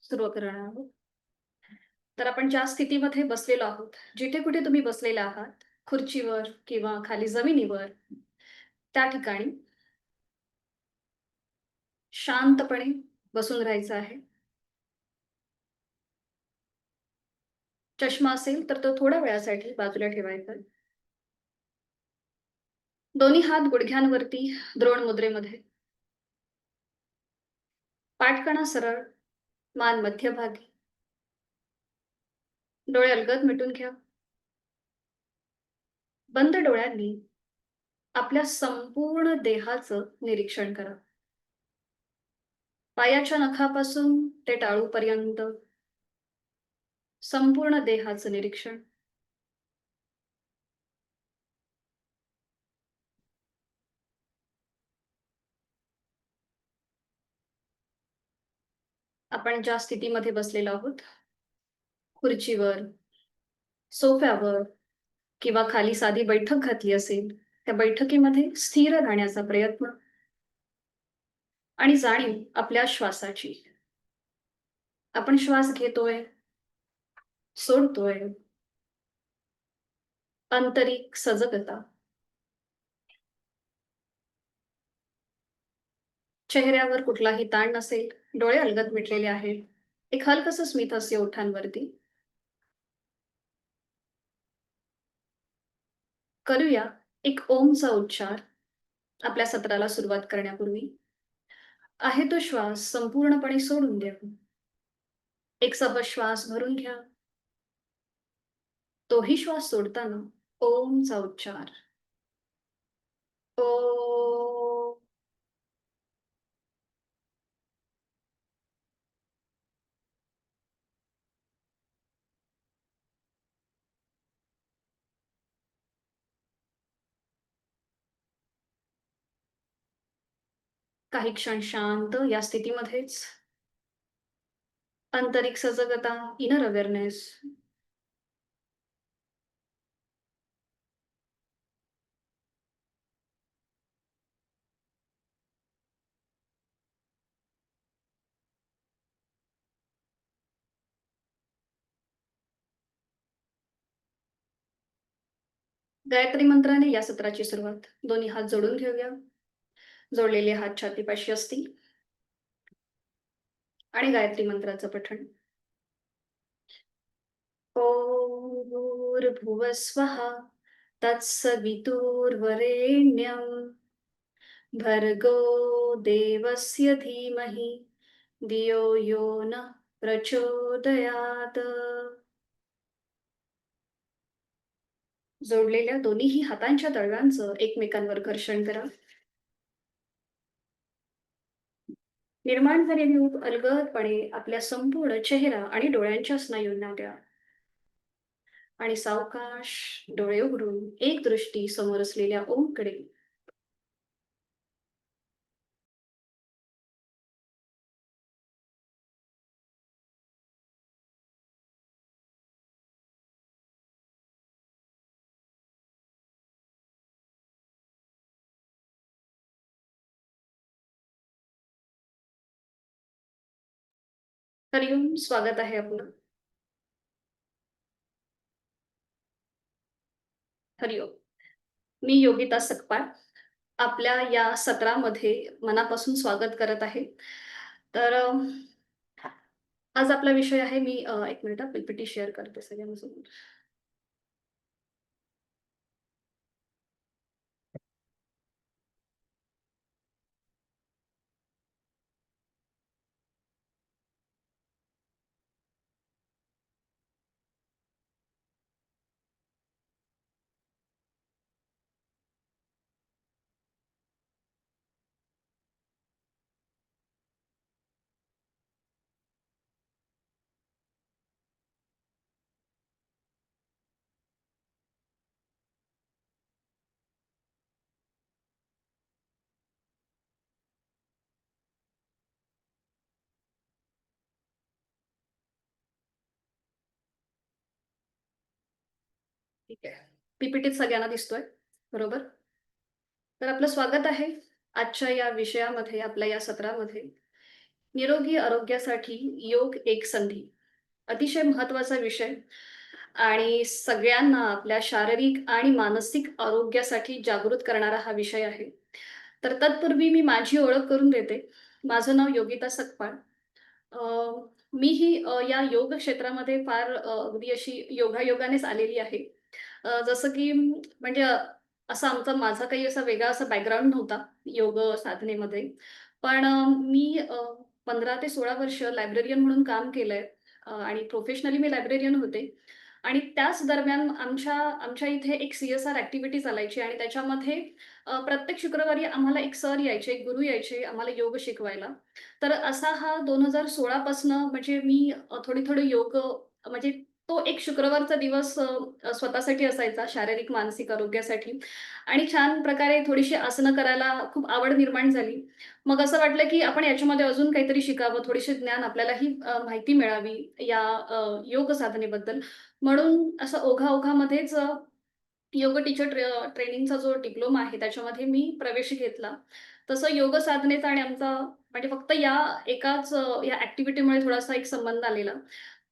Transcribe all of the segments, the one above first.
सुरू करणार आहोत. तर आपण ज्या स्थितीमध्ये बसलेलो आहोत, जिथे कुठे तुम्ही बसलेले आहात, खुर्चीवर किंवा खाली जमिनीवर, त्या ठिकाणी शांतपणे बसून राहायचं आहे. चष्मा असेल तर तो थोड्या वेळासाठी बाजूला ठेवायचा. दोन्ही हात गुडघ्यांवरती द्रोण मुद्रेमध्ये. पाठकणा सरळ, मान मध्यभागी. डोळे अलगद मिटून घ्या. बंद डोळ्यांनी आपल्या संपूर्ण देहाचं निरीक्षण करा. पायाच्या नखापासून ते टाळूपर्यंत संपूर्ण देहाचं निरीक्षण. आपण ज्या स्थितीमध्ये बसलेलो आहोत, खुर्चीवर, सोफ्यावर किंवा खाली साधी बैठक घातली असेल, त्या बैठकीमध्ये स्थिर राहण्याचा प्रयत्न आणि जाणीव आपल्या श्वासाची. आपण श्वास घेतोय, सोडतोय. आंतरिक सजगता. चेहऱ्यावर कुठलाही ताण नसेल, डोळे अलगद मिटलेले आहेत. एक हलकसं स्मितहास्य ओठांवरती. करूया एक ओमचा उच्चार आपल्या सत्राला सुरुवात करण्यापूर्वी. आहे तो श्वास संपूर्णपणे सोडून द्या. एक सहज श्वास भरून घ्या. तोही श्वास सोडताना ओमचा उच्चार. ओ. काही क्षण शांत या स्थितीमध्येच आंतरिक सजगता, इनर अवेअरनेस. गायत्री मंत्राने या सत्राची सुरुवात. दोन्ही हात जोडून घेऊया. जोडलेले हात छातीपाशी असतील आणि गायत्री मंत्राचं पठण. ॐ भूर्भुवस्वः तत्सवितुर्वरेण्यं भर्गो देवस्य धीमहि धियो यो नः प्रचोदयात्. जोडलेल्या दोन्हीही हातांच्या तळव्यांचं एकमेकांवर घर्षण करा. निर्माण झालेली ऊब अलगदपणे आपल्या संपूर्ण चेहरा आणि डोळ्यांच्या स्नायूंना द्या. आणि सावकाश डोळे उघडून एक दृष्टी समोर असलेल्या ओमकडे. हरिओम, स्वागत आहे आपलं. हरिओम. मी योगिता सकपाळ आपल्या या सत्रामध्ये मनापासून स्वागत करत आहे. तर आज आपला विषय आहे. मी एक मिनिट पीपीटी शेअर करते सगळ्यांसोबत. ठीक आहे. पीपीटीत सगळ्यांना दिसतोय बरोबर? तर आपलं स्वागत आहे आजच्या या विषयामध्ये, आपल्या या सत्रामध्ये. निरोगी आरोग्यासाठी योग एक संधी. अतिशय महत्त्वाचा विषय आणि सगळ्यांना आपल्या शारीरिक आणि मानसिक आरोग्यासाठी जागृत करणारा हा विषय आहे. तर तत्पूर्वी मी माझी ओळख करून देते. माझं नाव योगिता सकपाळ. अ, मीही या योग क्षेत्रामध्ये फार अगदी अशी योगायोगानेच आलेली आहे. जसं की म्हणजे असा माझा काही असा वेगळा असा बॅकग्राऊंड नव्हता योग साधनेमध्ये. पण मी 15 ते 16 वर्ष लायब्ररियन म्हणून काम केलंय आणि प्रोफेशनली मी लायब्ररियन होते. आणि त्याच दरम्यान आमच्या आमच्या इथे एक सी-एस-आर ॲक्टिव्हिटी चालायची आणि त्याच्यामध्ये प्रत्येक शुक्रवारी आम्हाला एक सर यायचे, एक गुरु यायचे आम्हाला योग शिकवायला. तर असा हा 2016 पासनं म्हणजे मी थोडी-थोडी योग म्हणजे तो एक शुक्रवारचा दिवस स्वतःसाठी असायचा शारीरिक, मानसिक आरोग्यासाठी आणि छान प्रकारे थोडीशी आसनं करायला खूप आवड निर्माण झाली. मग असं वाटलं, की आपण याच्यामध्ये अजून काहीतरी शिकावं, थोडीशी ज्ञान आपल्यालाही माहिती मिळावी या योग साधनेबद्दल. म्हणून असं ओघाओघामध्येच योग टीचर ट्रेनिंगचा जो डिप्लोमा आहे, त्याच्यामध्ये मी प्रवेश घेतला. तसं योग साधनेचा आणि आमचा म्हणजे फक्त या एकाच या ॲक्टिव्हिटीमुळे थोडासा एक संबंध आलेला.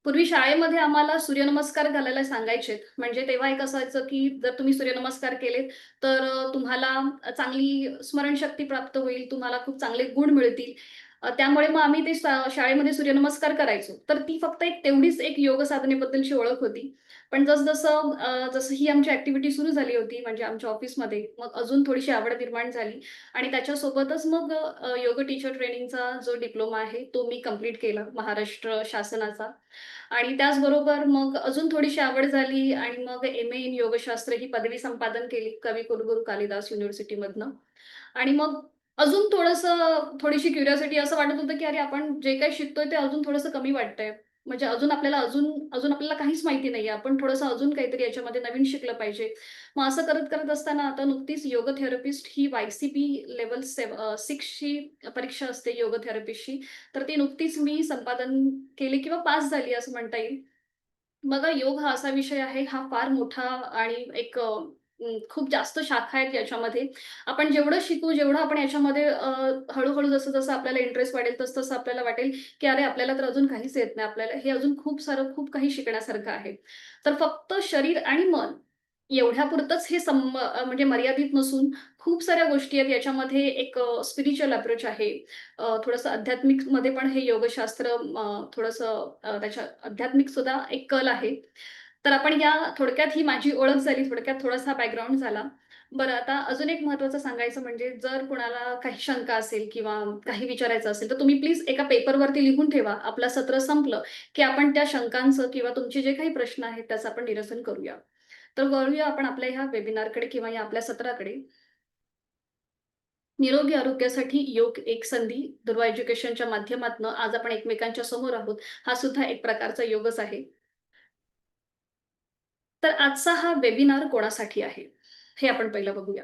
पूर्वी शाळेमध्ये आम्हाला सूर्यनमस्कार घालायला सांगायचे. म्हणजे तेव्हा एक असायचं, की जर तुम्ही सूर्यनमस्कार केलेत, तर तुम्हाला चांगली स्मरणशक्ती प्राप्त होईल, तुम्हाला खूप चांगले गुण मिळतील. त्यामुळे मग आम्ही ते शाळेमध्ये सूर्यनमस्कार करायचो. तर ती फक्त एक तेवढीच एक योग साधनेबद्दलची ओळख होती. पण जसं ही आमची ॲक्टिव्हिटी सुरू झाली होती म्हणजे आमच्या ऑफिसमध्ये, मग अजून थोडीशी आवड निर्माण झाली आणि त्याच्यासोबतच मग योग टीचर ट्रेनिंगचा जो डिप्लोमा आहे, तो मी कंप्लीट केला महाराष्ट्र शासनाचा. आणि त्याचबरोबर मग अजून थोडीशी आवड झाली आणि मग एम-ए इन योगशास्त्र ही पदवी संपादन केली कविकुलगुरू कालिदास युनिव्हर्सिटीमधनं. आणि मग अजून थोडीशी क्युरिओसिटी असं वाटत होतं, की अरे आपण जे काही शिकतोय ते अजून थोडंसं कमी वाटतंय. म्हणजे अजून आपल्याला काहीच माहिती नाहीये. आपण थोडंसं अजून काहीतरी याच्यामध्ये नवीन शिकलं पाहिजे. मग असं करत असताना आता नुकतीच योग थेरपिस्ट ही वाय-सी-पी लेव्हल 6ची परीक्षा असते योग थेरपिस्टची. तर ती नुकतीच मी संपादन केली किंवा पास झाली असं म्हणता येईल. बघा योग हा असा विषय आहे, हा फार मोठा आणि एक खूप जास्त शाखा आहेत याच्यामध्ये. आपण जेवढं शिकू, जेवढं आपण याच्यामध्ये हळू-हळू जसं-जसं आपल्याला इंटरेस्ट वाढेल, तसं-तसं आपल्याला वाटेल, की अरे आपल्याला तर अजून काहीच येत नाही. आपल्याला हे अजून खूप सारं, खूप काही शिकण्यासारखं आहे. तर फक्त शरीर आणि मन एवढ्यापुरतंच हे म्हणजे मर्यादित नसून खूप साऱ्या गोष्टी आहेत याच्यामध्ये एक स्पिरिच्युअल अप्रोच आहे. थोडंसं आध्यात्मिकमध्ये पण हे योगशास्त्र थोडंसं त्याच्या आध्यात्मिक सुद्धा एक कल आहे. तर आपण या थोडक्यात ही माझी ओळख झाली, थोडक्यात थोडासा बॅकग्राऊंड झाला. बरं आता अजून एक महत्त्वाचं सांगायचं म्हणजे जर कुणाला काही शंका असेल किंवा काही विचारायचं असेल, तर तुम्ही प्लीज एका पेपरवरती लिहून ठेवा. आपलं सत्र संपलं, की आपण त्या शंकांचं किंवा तुमचे जे काही प्रश्न आहेत त्याचं आपण निरसन करूया. तर वळूया आपण आपल्या ह्या वेबिनारकडे किंवा या आपल्या सत्राकडे. निरोगी आरोग्यासाठी योग एक संधी. दुर्वा एज्युकेशनच्या माध्यमातून आज आपण एकमेकांच्या समोर आहोत. हा सुद्धा एक प्रकारचा योगच आहे. तर आजचा हा वेबिनार कोणासाठी आहे? हे आपण पहिलं बघूया.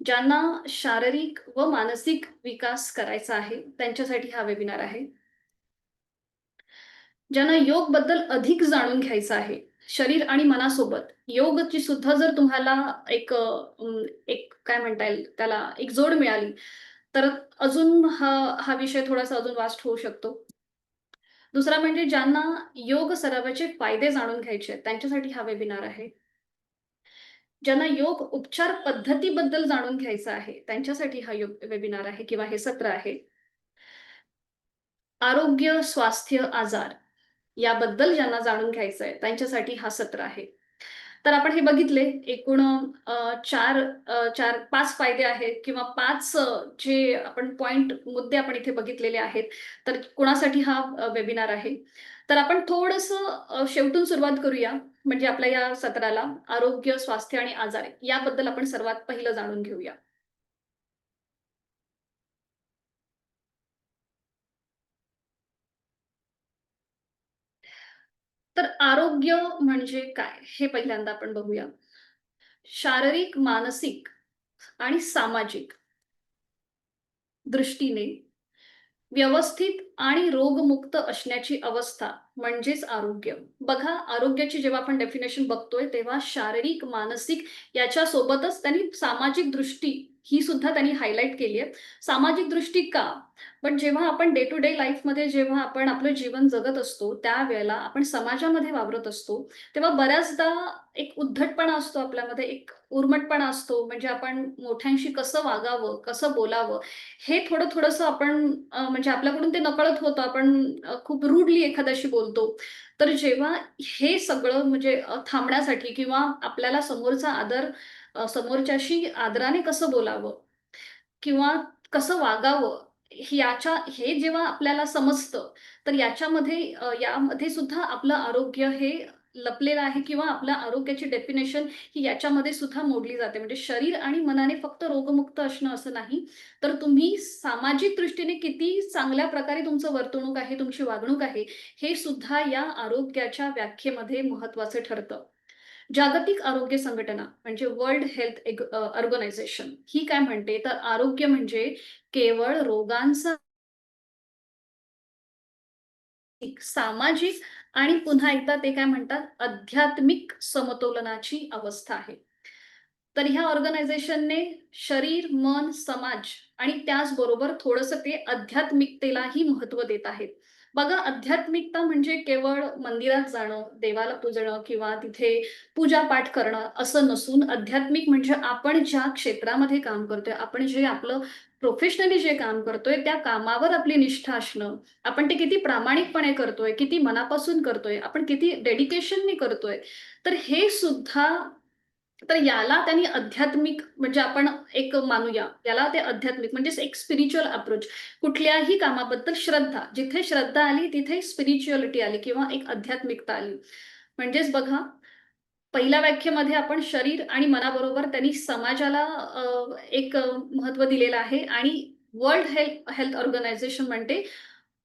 ज्यांना शारीरिक व मानसिक विकास करायचा आहे, त्यांच्यासाठी हा वेबिनार आहे. ज्यांना योगबद्दल अधिक जाणून घ्यायचं आहे, शरीर आणि मनासोबत योगची सुद्धा जर तुम्हाला एक काय म्हणता येईल त्याला एक जोड मिळाली, तर अजून हा हा विषय थोडासा अजून वास्ट होऊ शकतो. दुसरा म्हणजे ज्यांना योग सरावाचे फायदे जाणून घ्यायचे आहेत, त्यांच्यासाठी हा वेबिनार आहे. ज्यांना योग उपचार पद्धतीबद्दल जाणून घ्यायचं आहे, त्यांच्यासाठी हा वेबिनार आहे किंवा हे सत्र आहे. आरोग्य, स्वास्थ्य, आजार याबद्दल ज्यांना जाणून घ्यायचं आहे, त्यांच्यासाठी हा सत्र आहे. तर आपण हे बघितले एकूण 4-5 फायदे आहेत किंवा 5 जे आपण मुद्दे आपण इथे बघितलेले आहेत. तर कुणासाठी हा वेबिनार आहे. तर आपण थोडंसं शेवटून सुरुवात करूया. म्हणजे आपल्या या सत्राला आरोग्य, स्वास्थ्य आणि आजार याबद्दल आपण सर्वात पहिलं जाणून घेऊया. तर आरोग्य म्हणजे काय? हे पहिल्यांदा आपण बघूया. शारीरिक, मानसिक आणि सामाजिक दृष्टीने व्यवस्थित आणि रोगमुक्त असण्याची अवस्था म्हणजेच आरोग्य. बघा, आरोग्याची जेव्हा आपण डेफिनेशन बघतोय, तेव्हा शारीरिक, मानसिक याच्यासोबतच त्यांनी सामाजिक दृष्टी ही सुद्धा त्यांनी हायलाइट केली आहे. सामाजिक दृष्टी का? पण जेव्हा आपण डे टू डे लाईफमध्ये जेव्हा आपण आपलं जीवन जगत असतो, त्यावेळेला आपण समाजामध्ये वावरत असतो, तेव्हा बऱ्याचदा एक उद्धटपणा असतो आपल्यामध्ये, एक उर्मटपणा असतो. म्हणजे आपण मोठ्यांशी कसं वागावं, कसं बोलावं, हे थोडंसं आपण म्हणजे आपल्याकडून ते नकळत होतं. आपण खूप रूडली एखाद्याशी बोलतो. तर जेव्हा हे सगळं म्हणजे थांबण्यासाठी किंवा आपल्याला समोरचा आदर समोरच्याशी आदराने कसं बोलावं किंवा कसं वागावं, हे जेव्हा आपल्याला समजतं, तर यामध्ये सुद्धा आपलं आरोग्य हे लपलेलं आहे किंवा आपल्या आरोग्याची डेफिनेशन ही याच्यामध्ये सुद्धा मोडली जाते. म्हणजे शरीर आणि मनाने फक्त रोगमुक्त असणं असं नाही, तर तुम्ही सामाजिक दृष्टीने किती चांगल्या प्रकारे तुमचं वर्तणूक आहे, तुमची वागणूक आहे, हे सुद्धा या आरोग्याच्या व्याख्येमध्ये महत्त्वाचं ठरतं. जागतिक आरोग्य संघटना म्हणजे वर्ल्ड हेल्थ ऑर्गनायझेशन ही काय म्हणते, तर आरोग्य म्हणजे केवळ रोगांचा एक सामाजिक आणि पुन्हा एकदा ते काय म्हणतात, आध्यात्मिक समतोलनाची अवस्था आहे. तर ह्या ऑर्गनायझेशनने शरीर, मन, समाज आणि त्याचबरोबर थोडंसं ते आध्यात्मिकतेलाही महत्त्व देत आहेत. बघा, आध्यात्मिकता म्हणजे केवळ मंदिरात जाणं, देवाला पूजणं किंवा तिथे पूजा-पाठ करणं असं नसून आध्यात्मिक म्हणजे आपण ज्या क्षेत्रामध्ये काम करतोय, आपण जे आपलं प्रोफेशनली जे काम करतोय, त्या कामावर आपली निष्ठा असणं, आपण ते किती प्रामाणिकपणे करतोय, किती मनापासून करतोय, आपण किती डेडिकेशननी करतोय. तर हे सुद्धा तर याला त्यांनी आध्यात्मिक म्हणजे आपण एक मानूया. याला ते आध्यात्मिक म्हणजेच एक स्पिरिच्युअल अप्रोच. कुठल्याही कामाबद्दल श्रद्धा. जिथे श्रद्धा आली तिथे स्पिरिच्युअलिटी आली किंवा एक आध्यात्मिकता आली. म्हणजेच बघा, पहिल्या व्याख्येमध्ये आपण शरीर आणि मनाबरोबर त्यांनी समाजाला एक महत्त्व दिलेलं आहे आणि वर्ल्ड हेल्थ हेल्थ ऑर्गनायझेशन म्हणते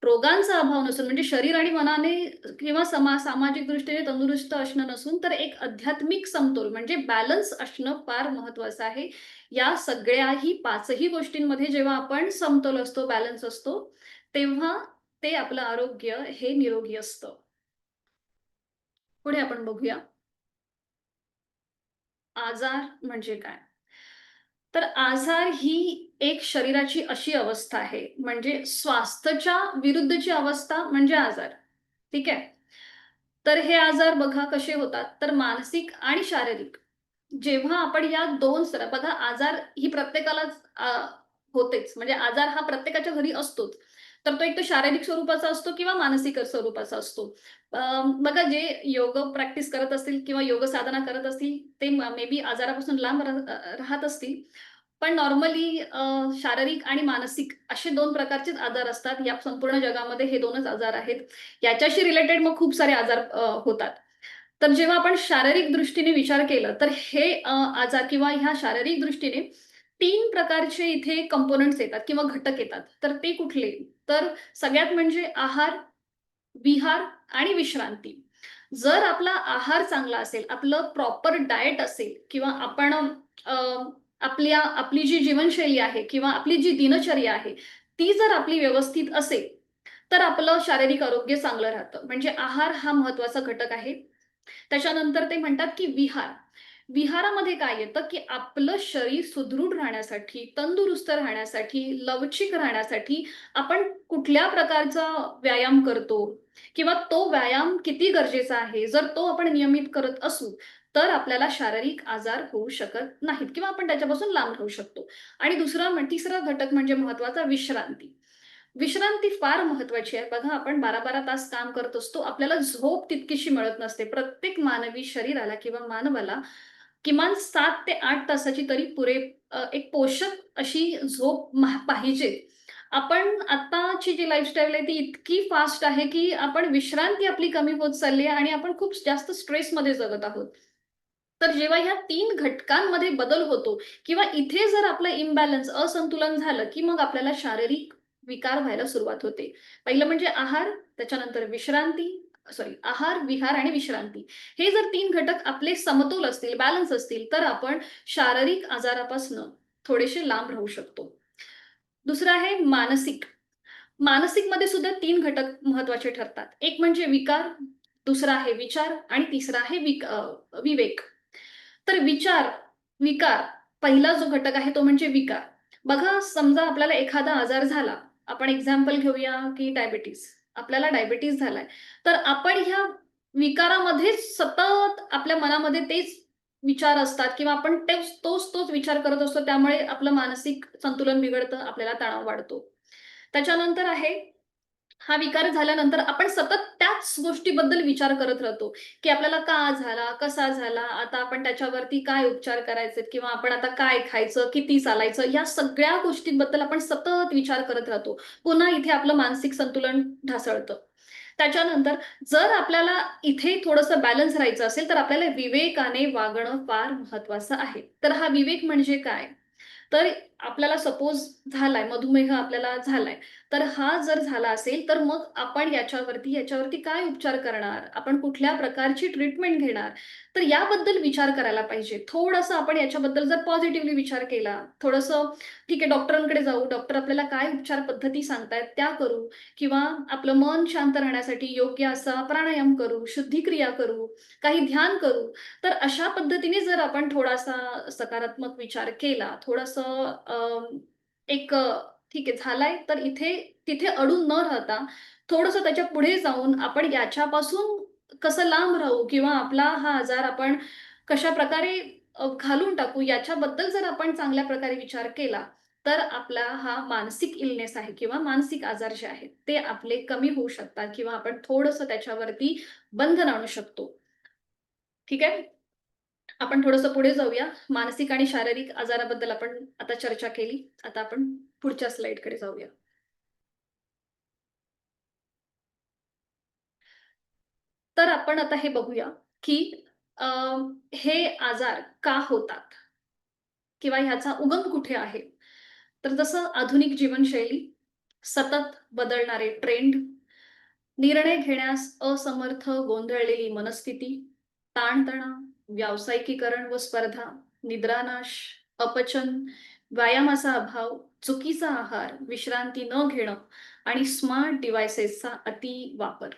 रोगांचा अभाव नसून म्हणजे शरीर आणि मनाने किंवा सामाजिक दृष्टीने तंदुरुस्त असणं नसून, तर एक आध्यात्मिक समतोल म्हणजे बॅलन्स असणं फार महत्वाचं आहे. या सगळ्याही 5ही गोष्टींमध्ये जेव्हा आपण समतोल असतो, बॅलन्स असतो, तेव्हा ते आपलं आरोग्य हे निरोगी असतं. पुढे आपण बघूया, आजार म्हणजे काय? तर आजार ही एक शरीराची अशी अवस्था आहे, म्हणजे स्वास्थ्याच्या विरुद्धची अवस्था म्हणजे आजार. ठीक आहे? तर हे आजार बघा कसे होतात, तर मानसिक आणि शारीरिक. जेव्हा आपण या 2 बघा, आजार ही प्रत्येकालाच होतेच. म्हणजे आजार हा प्रत्येकाच्या घरी असतोच. तर तो एक तर शारीरिक स्वरूपाचा असतो किंवा मानसिक स्वरूपाचा असतो. अ, बघा, जे योग प्रॅक्टिस करत असतील किंवा योग साधना करत असतील, ते मे बी आजारापासून लांब राहत असतील. पण नॉर्मली शारीरिक आणि मानसिक असे 2 प्रकारचेच आजार असतात. या संपूर्ण जगामध्ये हे 2च आजार आहेत. याच्याशी रिलेटेड मग खूप सारे आजार होतात. तर जेव्हा आपण शारीरिक दृष्टीने विचार केला, तर हे आजार किंवा ह्या शारीरिक दृष्टीने 3 प्रकारचे इथे कंपोनंट्स येतात किंवा घटक येतात. तर ते कुठले? तर सगळ्यात म्हणजे आहार, विहार आणि विश्रांती. जर आपला आहार चांगला असेल, आपलं प्रॉपर डायट असेल किंवा आपण अ, आपली जी जीवनशैली आहे किंवा आपली जी दिनचर्या आहे, ती जर आपली व्यवस्थित असेल, तर आपलं शारीरिक आरोग्य चांगलं राहतं. म्हणजे आहार हा महत्त्वाचा घटक आहे. त्याच्यानंतर ते म्हणतात, की विहार. विहारामध्ये काय येतं, की आपलं शरीर सुदृढ राहण्यासाठी, तंदुरुस्त राहण्यासाठी, लवचिक राहण्यासाठी आपण कुठल्या प्रकारचा व्यायाम करतो किंवा तो व्यायाम किती गरजेचा आहे. जर तो आपण नियमित करत असू, तर आपल्याला शारीरिक आजार होऊ शकत नाहीत किंवा आपण त्याच्यापासून लांब राहू शकतो. आणि तिसरा घटक म्हणजे महत्त्वाचा विश्रांती. विश्रांती फार महत्वाची आहे. बघा, आपण 12-12 तास काम करत असतो. आपल्याला झोप तितकीशी मिळत नसते. प्रत्येक मानवी शरीराला किंवा मानवाला किमान 7 ते 8 तासाची तरी एक पोषक अशी झोप पाहिजे. आपण आत्ताची जी लाईफस्टाईल आहे ती इतकी फास्ट आहे, की आपण विश्रांती आपली कमी होत चालली आहे आणि आपण खूप जास्त स्ट्रेसमध्ये जगत आहोत. तर जेव्हा ह्या 3 घटकांमध्ये बदल होतो किंवा इथे जर आपलं इम्बॅलन्स, असंतुलन झालं, की मग आपल्याला शारीरिक विकार व्हायला सुरुवात होते. पहिलं म्हणजे आहार, त्याच्यानंतर आहार, विहार आणि विश्रांती. हे जर 3 घटक आपले समतोल असतील, बॅलन्स असतील, तर आपण शारीरिक आजारापासून थोडेसे लांब राहू शकतो. दुसरं आहे मानसिक. मानसिकमध्ये सुद्धा 3 घटक महत्त्वाचे ठरतात. एक म्हणजे विकार, दुसरा आहे विचार आणि तिसरा आहे विवेक. तर विकार पहिला जो घटक आहे तो म्हणजे विकार. बघा समजा आपल्याला एखादा आजार झाला. आपण एक्झाम्पल घेऊया की डायबिटीज. आपल्याला डायबिटीज झालाय. तर आपण ह्या विकारामध्येच सतत आपल्या मनामध्ये तेच विचार असतात किंवा आपण तोच विचार करत असतो. त्यामुळे आपलं मानसिक संतुलन बिघडतं, आपल्याला तणाव वाढतो. त्याच्यानंतर आहे हा विकार झाल्यानंतर आपण सतत त्याच गोष्टीबद्दल विचार करत राहतो, की आपल्याला का झाला? कसा झाला? आता आपण त्याच्यावरती काय उपचार करायचेत? किंवा आपण आता काय खायचं? किती चालायचं? या सगळ्या गोष्टींबद्दल आपण सतत विचार करत राहतो. पुन्हा इथे आपलं मानसिक संतुलन ढासळतं. त्याच्यानंतर जर आपल्याला इथे थोडंसं बॅलन्स राहायचं असेल, तर आपल्याला विवेकाने वागणं फार महत्त्वाचं आहे. तर हा विवेक म्हणजे काय? तर आपल्याला सपोज मधुमेह आपल्याला झालाय. तर हा जर झाला असेल, तर मग आपण याच्यावरती काय उपचार करणार? आपण कुठल्या प्रकारची ट्रीटमेंट घेणार? तर याबद्दल विचार करायला पाहिजे. थोडंसं आपण याच्याबद्दल जर पॉझिटिव्हली विचार केला, थोडंसं ठीक आहे डॉक्टरांकडे जाऊ, डॉक्टर आपल्याला काय उपचार पद्धती सांगतायत त्या करू किंवा आपलं मन शांत राहण्यासाठी योग्य असा प्राणायाम करू, शुद्धिक्रिया करू, काही ध्यान करू. तर अशा पद्धतीने जर आपण थोडासा सकारात्मक विचार केला, थोडंसं ठीक आहे झालाय, तर तिथे अडून न राहता थोडंसं त्याच्या पुढे जाऊन आपण याच्यापासून कसं लांब राहू किंवा आपला हा आजार आपण कशाप्रकारे घालवून टाकू याच्याबद्दल जर आपण चांगल्या प्रकारे विचार केला, तर आपला हा मानसिक इलनेस आहे किंवा मानसिक आजार जे आहेत, ते आपले कमी होऊ शकतात किंवा आपण थोडंसं त्याच्यावरती बंधन आणू शकतो. ठीक आहे? आपण थोडंसं पुढे जाऊया. मानसिक आणि शारीरिक आजाराबद्दल आपण आता चर्चा केली. आता आपण पुढच्या स्लाइडकडे जाऊया. तर आपण आता हे बघूया, की अ, हे आजार का होतात? किंवा ह्याचा उगम कुठे आहे? तर जसं आधुनिक जीवनशैली, सतत बदलणारे ट्रेंड, निर्णय घेण्यास असमर्थ गोंधळलेली मनस्थिती, ताणतणाव, व्यावसायिकीकरण व स्पर्धा, निद्रानाश, अपचन, व्यायामाचा अभाव, चुकीचा आहार, विश्रांती न घेणं आणि स्मार्ट डिव्हाइसेसचा अतिवापर.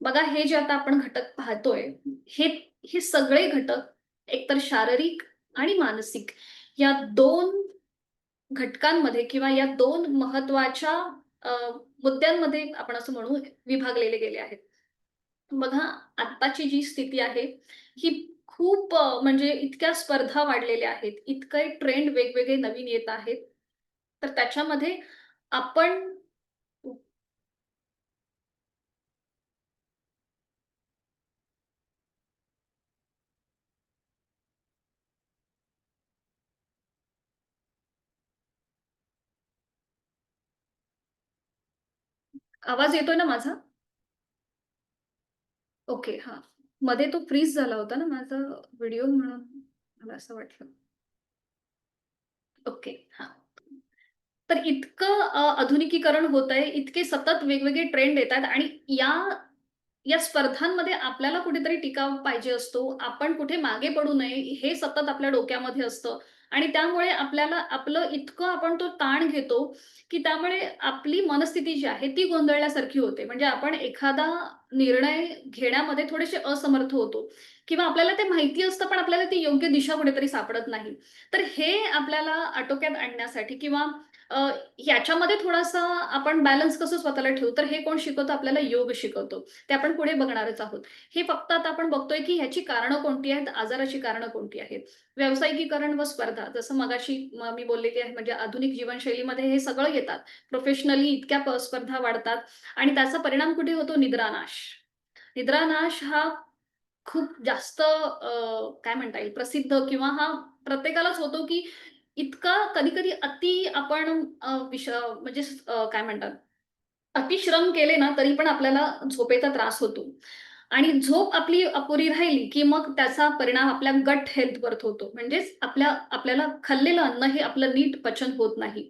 बघा हे जे आता आपण घटक पाहतोय, हे हे सगळे घटक एकतर शारीरिक आणि मानसिक या 2 घटकांमध्ये किंवा या 2 महत्त्वाच्या अ, मुद्द्यांमध्ये आपण असं म्हणू विभागलेले गेले आहेत. बघा आत्ताची जी स्थिती आहे, ही खूप म्हणजे इतक्या स्पर्धा वाढलेल्या आहेत, इतके ट्रेंड वेगवेगळे नवीन येत आहेत. तर त्याच्यामध्ये आपण आवाज येतोय ना माझा? ओके, हां. मध्ये तो फ्रीज झाला होता ना माझा व्हिडिओ म्हणून मला असं वाटलं. ओके, हां. तर इतकं आधुनिकीकरण होतंय, इतके सतत वेगवेगळे ट्रेंड येतायत आणि या या स्पर्धांमध्ये आपल्याला कुठेतरी टिकाव पाहिजे असतो. आपण कुठे मागे पडू नये, हे सतत आपल्या डोक्यामध्ये असतं आणि त्यामुळे आपल्याला आपलं इतकं आपण तो ताण घेतो, की त्यामुळे आपली मनस्थिती जी आहे ती गोंधळल्यासारखी होते. म्हणजे आपण एखादा निर्णय घेण्यामध्ये थोडेसे असमर्थ होतो किंवा आपल्याला ते माहिती असतं, पण आपल्याला ती योग्य दिशा कुठेतरी सापडत नाही. तर हे आपल्याला आटोक्यात आणण्यासाठी किंवा अ, याच्यामध्ये थोडासा आपण बॅलन्स कसं स्वतःला ठेवू, तर हे कोण शिकवतं? आपल्याला योग शिकवतो. ते आपण पुढे बघणारच आहोत. हे फक्त आता आपण बघतोय, की ह्याची कारणं कोणती आहेत, आजाराची कारणं कोणती आहेत. व्यावसायिकीकरण व स्पर्धा जसं मगाशी मी बोललेली आहे म्हणजे आधुनिक जीवनशैलीमध्ये हे सगळं येतात. प्रोफेशनली इतक्या स्पर्धा वाढतात आणि त्याचा परिणाम कुठे होतो? निद्रानाश. निद्रानाश हा खूप जास्त काय म्हणता येईल प्रसिद्ध किंवा हा प्रत्येकालाच होतो, की इतका कधी-कधी अति आपण म्हणजे काय म्हणतात अतिश्रम केले ना, तरी पण आपल्याला झोपेचा त्रास होतो. आणि झोप आपली अपुरी राहिली, की मग त्याचा परिणाम आपल्या गट हेल्थवर होतो. म्हणजेच आपल्याला खाल्लेलं अन्न हे आपलं नीट पचन होत नाही.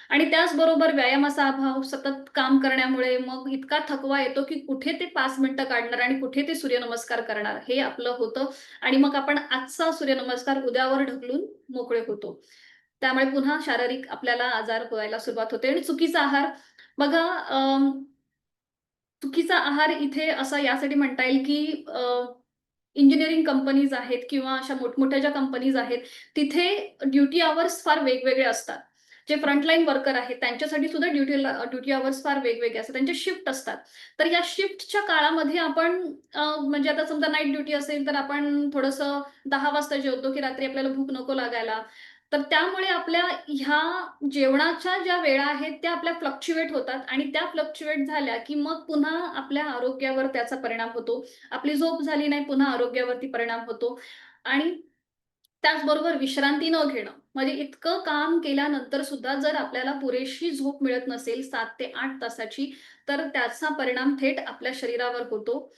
आणि त्याचबरोबर व्यायामाचा अभाव, सतत काम करण्यामुळे मग इतका थकवा येतो, की कुठे ते 5 मिनिटं काढणार आणि कुठे ते सूर्यनमस्कार करणार, हे आपलं होतं आणि मग आपण आजचा सूर्यनमस्कार उद्यावर ढकलून मोकळे होतो. त्यामुळे पुन्हा शारीरिक आपल्याला आजार व्हायला सुरुवात होते आणि चुकीचा आहार बघा चुकीचा आहार इथे असा यासाठी म्हणता येईल, की इंजिनिअरिंग कंपनीज आहेत किंवा अशा मोठमोठ्या ज्या कंपनीज आहेत, तिथे ड्युटी अवर्स फार वेगवेगळे असतात. जे फ्रंटलाईन वर्कर आहेत त्यांच्यासाठी सुद्धा ड्युटी अवर्स फार वेगवेगळे असतात. त्यांचे शिफ्ट असतात. तर या शिफ्टच्या काळामध्ये आपण म्हणजे आता समजा नाईट ड्युटी असेल, तर आपण थोडंसं 10 वाजता जेवतो, की रात्री आपल्याला भूक नको लागायला. तर त्यामुळे आपल्या ह्या जेवणाच्या ज्या वेळा आहेत त्या आपल्या फ्लक्च्युएट होतात आणि त्या फ्लक्च्युएट झाल्या, की मग पुन्हा आपल्या आरोग्यावर त्याचा परिणाम होतो. आपली झोप झाली नाही, पुन्हा आरोग्यावरती परिणाम होतो आणि त्याचबरोबर विश्रांती न घेणं, म्हणजे इतकं काम केल्यानंतर सुद्धा जर आपल्याला पुरेशी झोप मिळत नसेल 7 ते 8 तासाची, तर त्याचा परिणाम थेट आपल्या शरीरावर होतो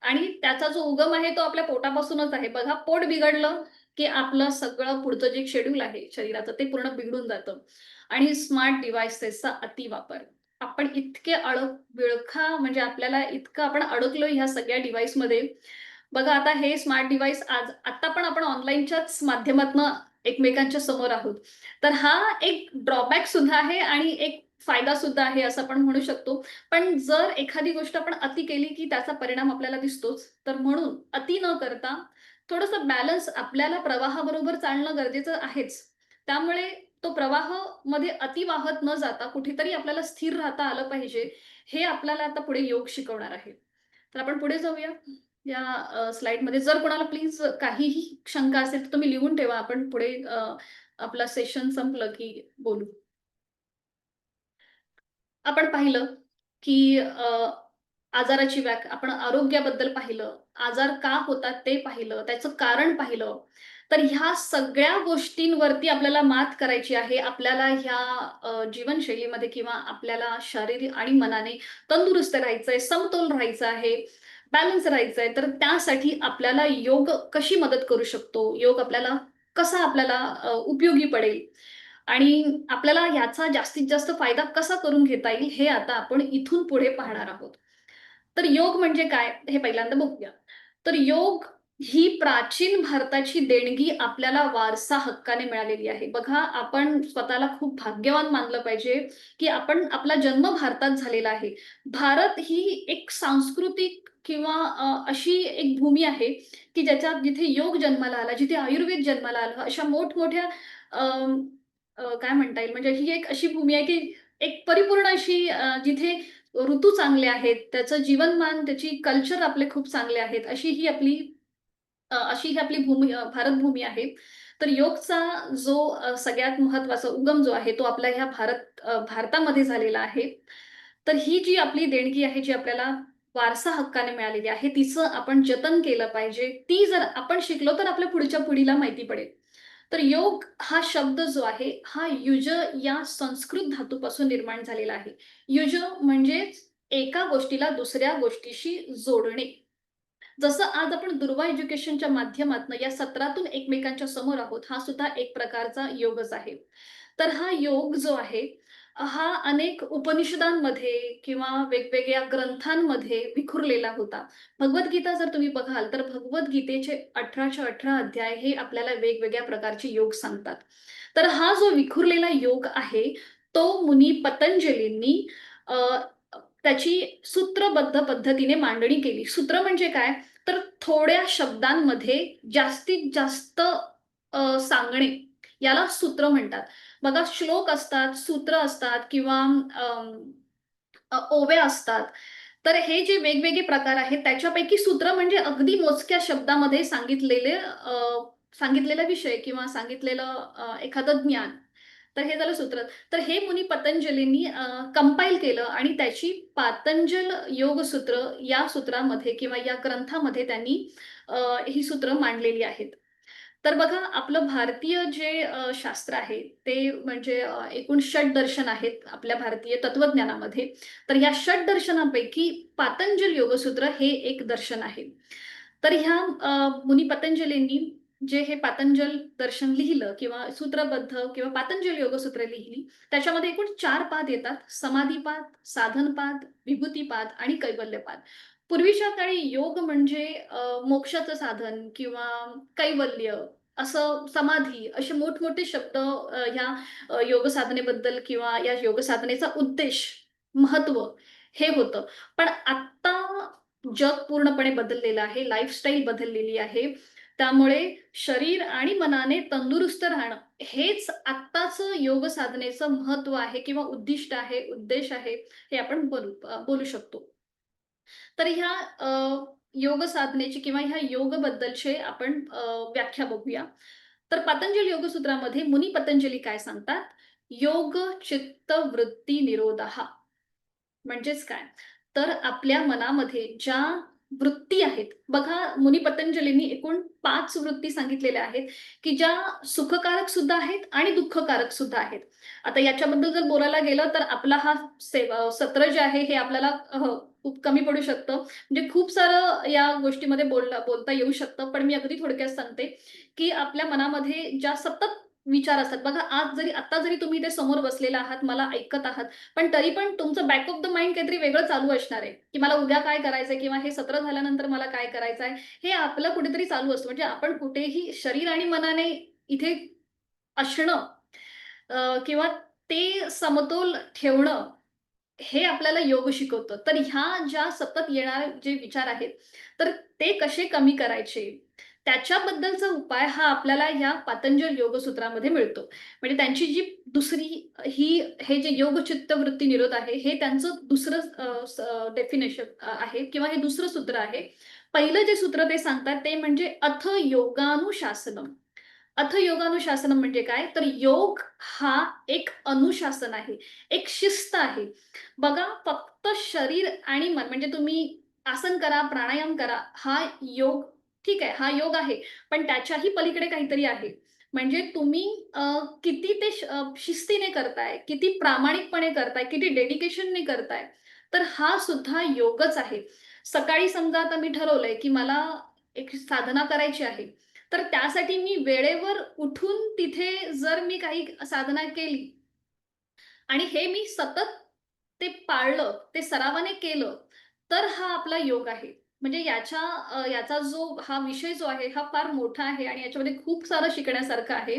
आणि त्याचा जो उगम आहे तो आपल्या पोटापासूनच आहे. बघा पोट बिघडलं, की आपलं सगळं पुढचं जे शेड्यूल आहे शरीराचं ते पूर्ण बिघडून जातं आणि स्मार्ट डिव्हाइसेसचा अतिवापर. आपण इतके विळखा म्हणजे आपल्याला इतकं आपण अडकलोय ह्या सगळ्या डिव्हाइसमध्ये. बघा आता हे स्मार्ट डिव्हाइस आता पण आपण ऑनलाईनच्याच माध्यमातनं एकमेकांच्या समोर आहोत. तर हा एक ड्रॉबॅक सुद्धा आहे आणि एक फायदा सुद्धा आहे असं आपण म्हणू शकतो. पण जर एखादी गोष्ट आपण अति केली, की त्याचा परिणाम आपल्याला दिसतोच. तर म्हणून अति न करता थोडंसं बॅलन्स आपल्याला प्रवाहाबरोबर चालणं गरजेचं आहेच. त्यामुळे तो प्रवाह मध्ये अति वाहत न जाता कुठेतरी आपल्याला स्थिर राहता आलं पाहिजे. हे आपल्याला आता पुढे योग शिकवणार आहे. तर आपण पुढे जाऊया. या स्लाइडमध्ये जर कोणाला प्लीज काहीही शंका असेल तर तुम्ही लिहून ठेवा. आपण पुढे आपलं सेशन संपलं की बोलू. आपण पाहिलं, की आजाराची आपण आरोग्याबद्दल पाहिलं, आजार का होतात ते पाहिलं, त्याचं कारण पाहिलं. तर ह्या सगळ्या गोष्टींवरती आपल्याला मात करायची आहे. आपल्याला ह्या जीवनशैलीमध्ये किंवा आपल्याला शारीरिक आणि मनाने तंदुरुस्त राहायचंय, समतोल राहायचं आहे, बॅलन्स राहायचंय. तर त्यासाठी आपल्याला योग कशी मदत करू शकतो? योग आपल्याला उपयोगी पडेल? आणि आपल्याला याचा जास्तीत जास्त फायदा कसा करून घेता येईल, हे आता आपण इथून पुढे पाहणार आहोत. तर योग म्हणजे काय, हे पहिल्यांदा बघूया. तर योग ही प्राचीन भारताची देणगी आपल्याला वारसा हक्काने मिळालेली आहे. बघा, आपण स्वतःला खूप भाग्यवान मानलं पाहिजे, की आपला जन्म भारतात झालेला आहे. भारत ही एक सांस्कृतिक किंवा अशी एक भूमी आहे, की जिथे योग जन्माला आला, जिथे आयुर्वेद जन्माला आलं. अशा मोठमोठ्या काय म्हणता येईल म्हणजे ही एक अशी भूमी आहे, की एक परिपूर्ण अशी जिथे ऋतू चांगले आहेत, त्याचं जीवनमान, त्याची कल्चर आपले खूप चांगले आहेत. अशी ही आपली भारतभूमी आहे. तर योगचा जो सगळ्यात महत्त्वाचा उगम जो आहे, तो आपल्या ह्या भारतामध्ये झालेला आहे. तर ही जी आपली देणगी आहे, जी आपल्याला वारसा हक्काने मिळालेली आहे, तिचं आपण जतन केलं पाहिजे. ती जर आपण शिकलो, तर आपल्या पुढच्या पिढीला माहिती पडेल. तर योग हा शब्द जो आहे, हा युज या संस्कृत धातूपासून निर्माण झालेला आहे. युज म्हणजेच एका गोष्टीला दुसऱ्या गोष्टीशी जोडणे. जसं आज आपण दुर्वा एज्युकेशनच्या माध्यमातून या सत्रातून एकमेकांच्या समोर आहोत, हा सुद्धा एक प्रकारचा योगच आहे. तर हा योग जो आहे, हा अनेक उपनिषदांमध्ये किंवा वेगवेगळ्या ग्रंथांमध्ये विखुरलेला होता. भगवद्गीता जर तुम्ही बघाल, तर भगवद्गीतेचे 18च्या 18 अध्याय हे आपल्याला वेगवेगळ्या प्रकारचे योग सांगतात. तर हा जो विखुरलेला योग आहे, तो मुनी पतंजलींनी अ, त्याची सूत्रबद्ध पद्धतीने मांडणी केली. सूत्र म्हणजे काय? तर थोड्या शब्दांमध्ये जास्तीत जास्त सांगणे, याला सूत्र म्हणतात. बघा श्लोक असतात, सूत्र असतात किंवा ओव्या असतात. तर हे जे वेगवेगळे प्रकार आहेत, त्याच्यापैकी सूत्र म्हणजे अगदी मोजक्या शब्दामध्ये सांगितलेला विषय किंवा सांगितलेलं एखादं ज्ञान. तर हे झालं सूत्र. तर हे मुनी पतंजलींनी कंपाईल केलं आणि त्याची पातंजल योगसूत्र या सूत्रामध्ये किंवा या ग्रंथामध्ये त्यांनी ही सूत्र मांडलेली आहेत. तर बघा, आपलं भारतीय जे शास्त्र आहे, ते म्हणजे एकूण षटदर्शन आहेत आपल्या भारतीय तत्त्वज्ञानामध्ये. तर या षटदर्शनापैकी पातंजल योगसूत्र हे एक दर्शन आहे. तर ह्या मुनी पतंजलींनी जे हे पातंजल दर्शन लिहिलं किंवा सूत्रबद्ध किंवा पातंजल योगसूत्र लिहिली, त्याच्यामध्ये एकूण 4 पाद येतात. समाधीपाद, साधनपाद, विभूतीपाद आणि कैवल्यपाद. पूर्वीच्या काळी योग म्हणजे मोक्षाचं साधन किंवा कैवल्य, असं समाधी, असे मोठमोठे शब्द ह्या योग साधनेबद्दल किंवा या योग साधनेचा उद्देश महत्त्व हे होतं. पण आत्ता जग पूर्णपणे बदललेलं आहे. लाईफस्टाईल बदललेली आहे. त्यामुळे शरीर आणि मनाने तंदुरुस्त राहणं हेच आत्ताचं योग साधनेचं महत्त्व आहे किंवा उद्दिष्ट आहे, उद्देश आहे, हे आपण बोलू शकतो. तर ह्या योग साधनेची किंवा ह्या योगबद्दलचे आपण व्याख्या बघूया. तर पतंजली योगसूत्रामध्ये मुनी पतंजली काय सांगतात? योग चित्त वृत्ती निरोधः म्हणजेच काय? तर आपल्या मनामध्ये ज्या वृत्ती आहेत, बघा मुनी पतंजलींनी एकूण 5 वृत्ती सांगितलेल्या आहेत, की ज्या सुखकारक सुद्धा आहेत आणि दुःखकारक सुद्धा आहेत. आता याच्याबद्दल जर बोलायला गेलं तर आपला हा सत्र जे आहे हे आपल्याला खूप कमी पडू शकतं. म्हणजे खूप सारं या गोष्टीमध्ये बोलता येऊ शकतं. पण मी अगदी थोडक्यात सांगते, की आपल्या मनामध्ये ज्या सतत विचार असतात. बघा आता जरी तुम्ही इथे समोर बसलेला आहात, मला ऐकत आहात, पण तरी पण तुमचं बॅक ऑफ द माइंड काहीतरी वेगळं चालू असणार आहे, की मला उद्या काय करायचंय किंवा हे सत्र झाल्यानंतर मला काय करायचंय, हे आपलं कुठेतरी चालू असतं. म्हणजे आपण कुठेही शरीर आणि मनाने इथे असणं किंवा ते समतोल ठेवणं हे आपल्याला योग शिकवतं. तर ह्या ज्या सतत येणारे जे विचार आहेत, तर ते कसे कमी करायचे, त्याच्याबद्दलचा उपाय हा आपल्याला ह्या पातंजल योगसूत्रामध्ये मिळतो. म्हणजे त्यांची जी दुसरी ही हे जे योग चित्तवृत्ती निरोध आहे, हे त्यांचं दुसरं डेफिनेशन आहे किंवा हे दुसरं सूत्र आहे. पहिलं जे सूत्र ते सांगतात ते म्हणजे अथ योगानुशासनम. अथ योगानुशासनम म्हणजे काय? तर योग हा एक अनुशासन आहे, एक शिस्त आहे. बघा फक्त शरीर आणि मन म्हणजे तुम्ही आसन करा, प्राणायाम करा, हा योग ठीक आहे, हा योग आहे. पण त्याच्याही पलीकडे काहीतरी आहे. म्हणजे तुम्ही किती ते शिस्तीने करताय, किती प्रामाणिकपणे करताय, किती डेडिकेशनने करताय, तर हा सुद्धा योगच आहे. सकाळी समजा आता मी ठरवलंय, की मला एक साधना करायची आहे. तर त्यासाठी मी वेळेवर उठून तिथे जर मी काही साधना केली आणि हे मी सतत ते पाळलं, ते सरावाने केलं, तर हा आपला योग आहे. म्हणजे याचा जो हा विषय जो आहे, हा फार मोठा आहे आणि याच्यामध्ये खूप सारं शिकण्यासारखं आहे.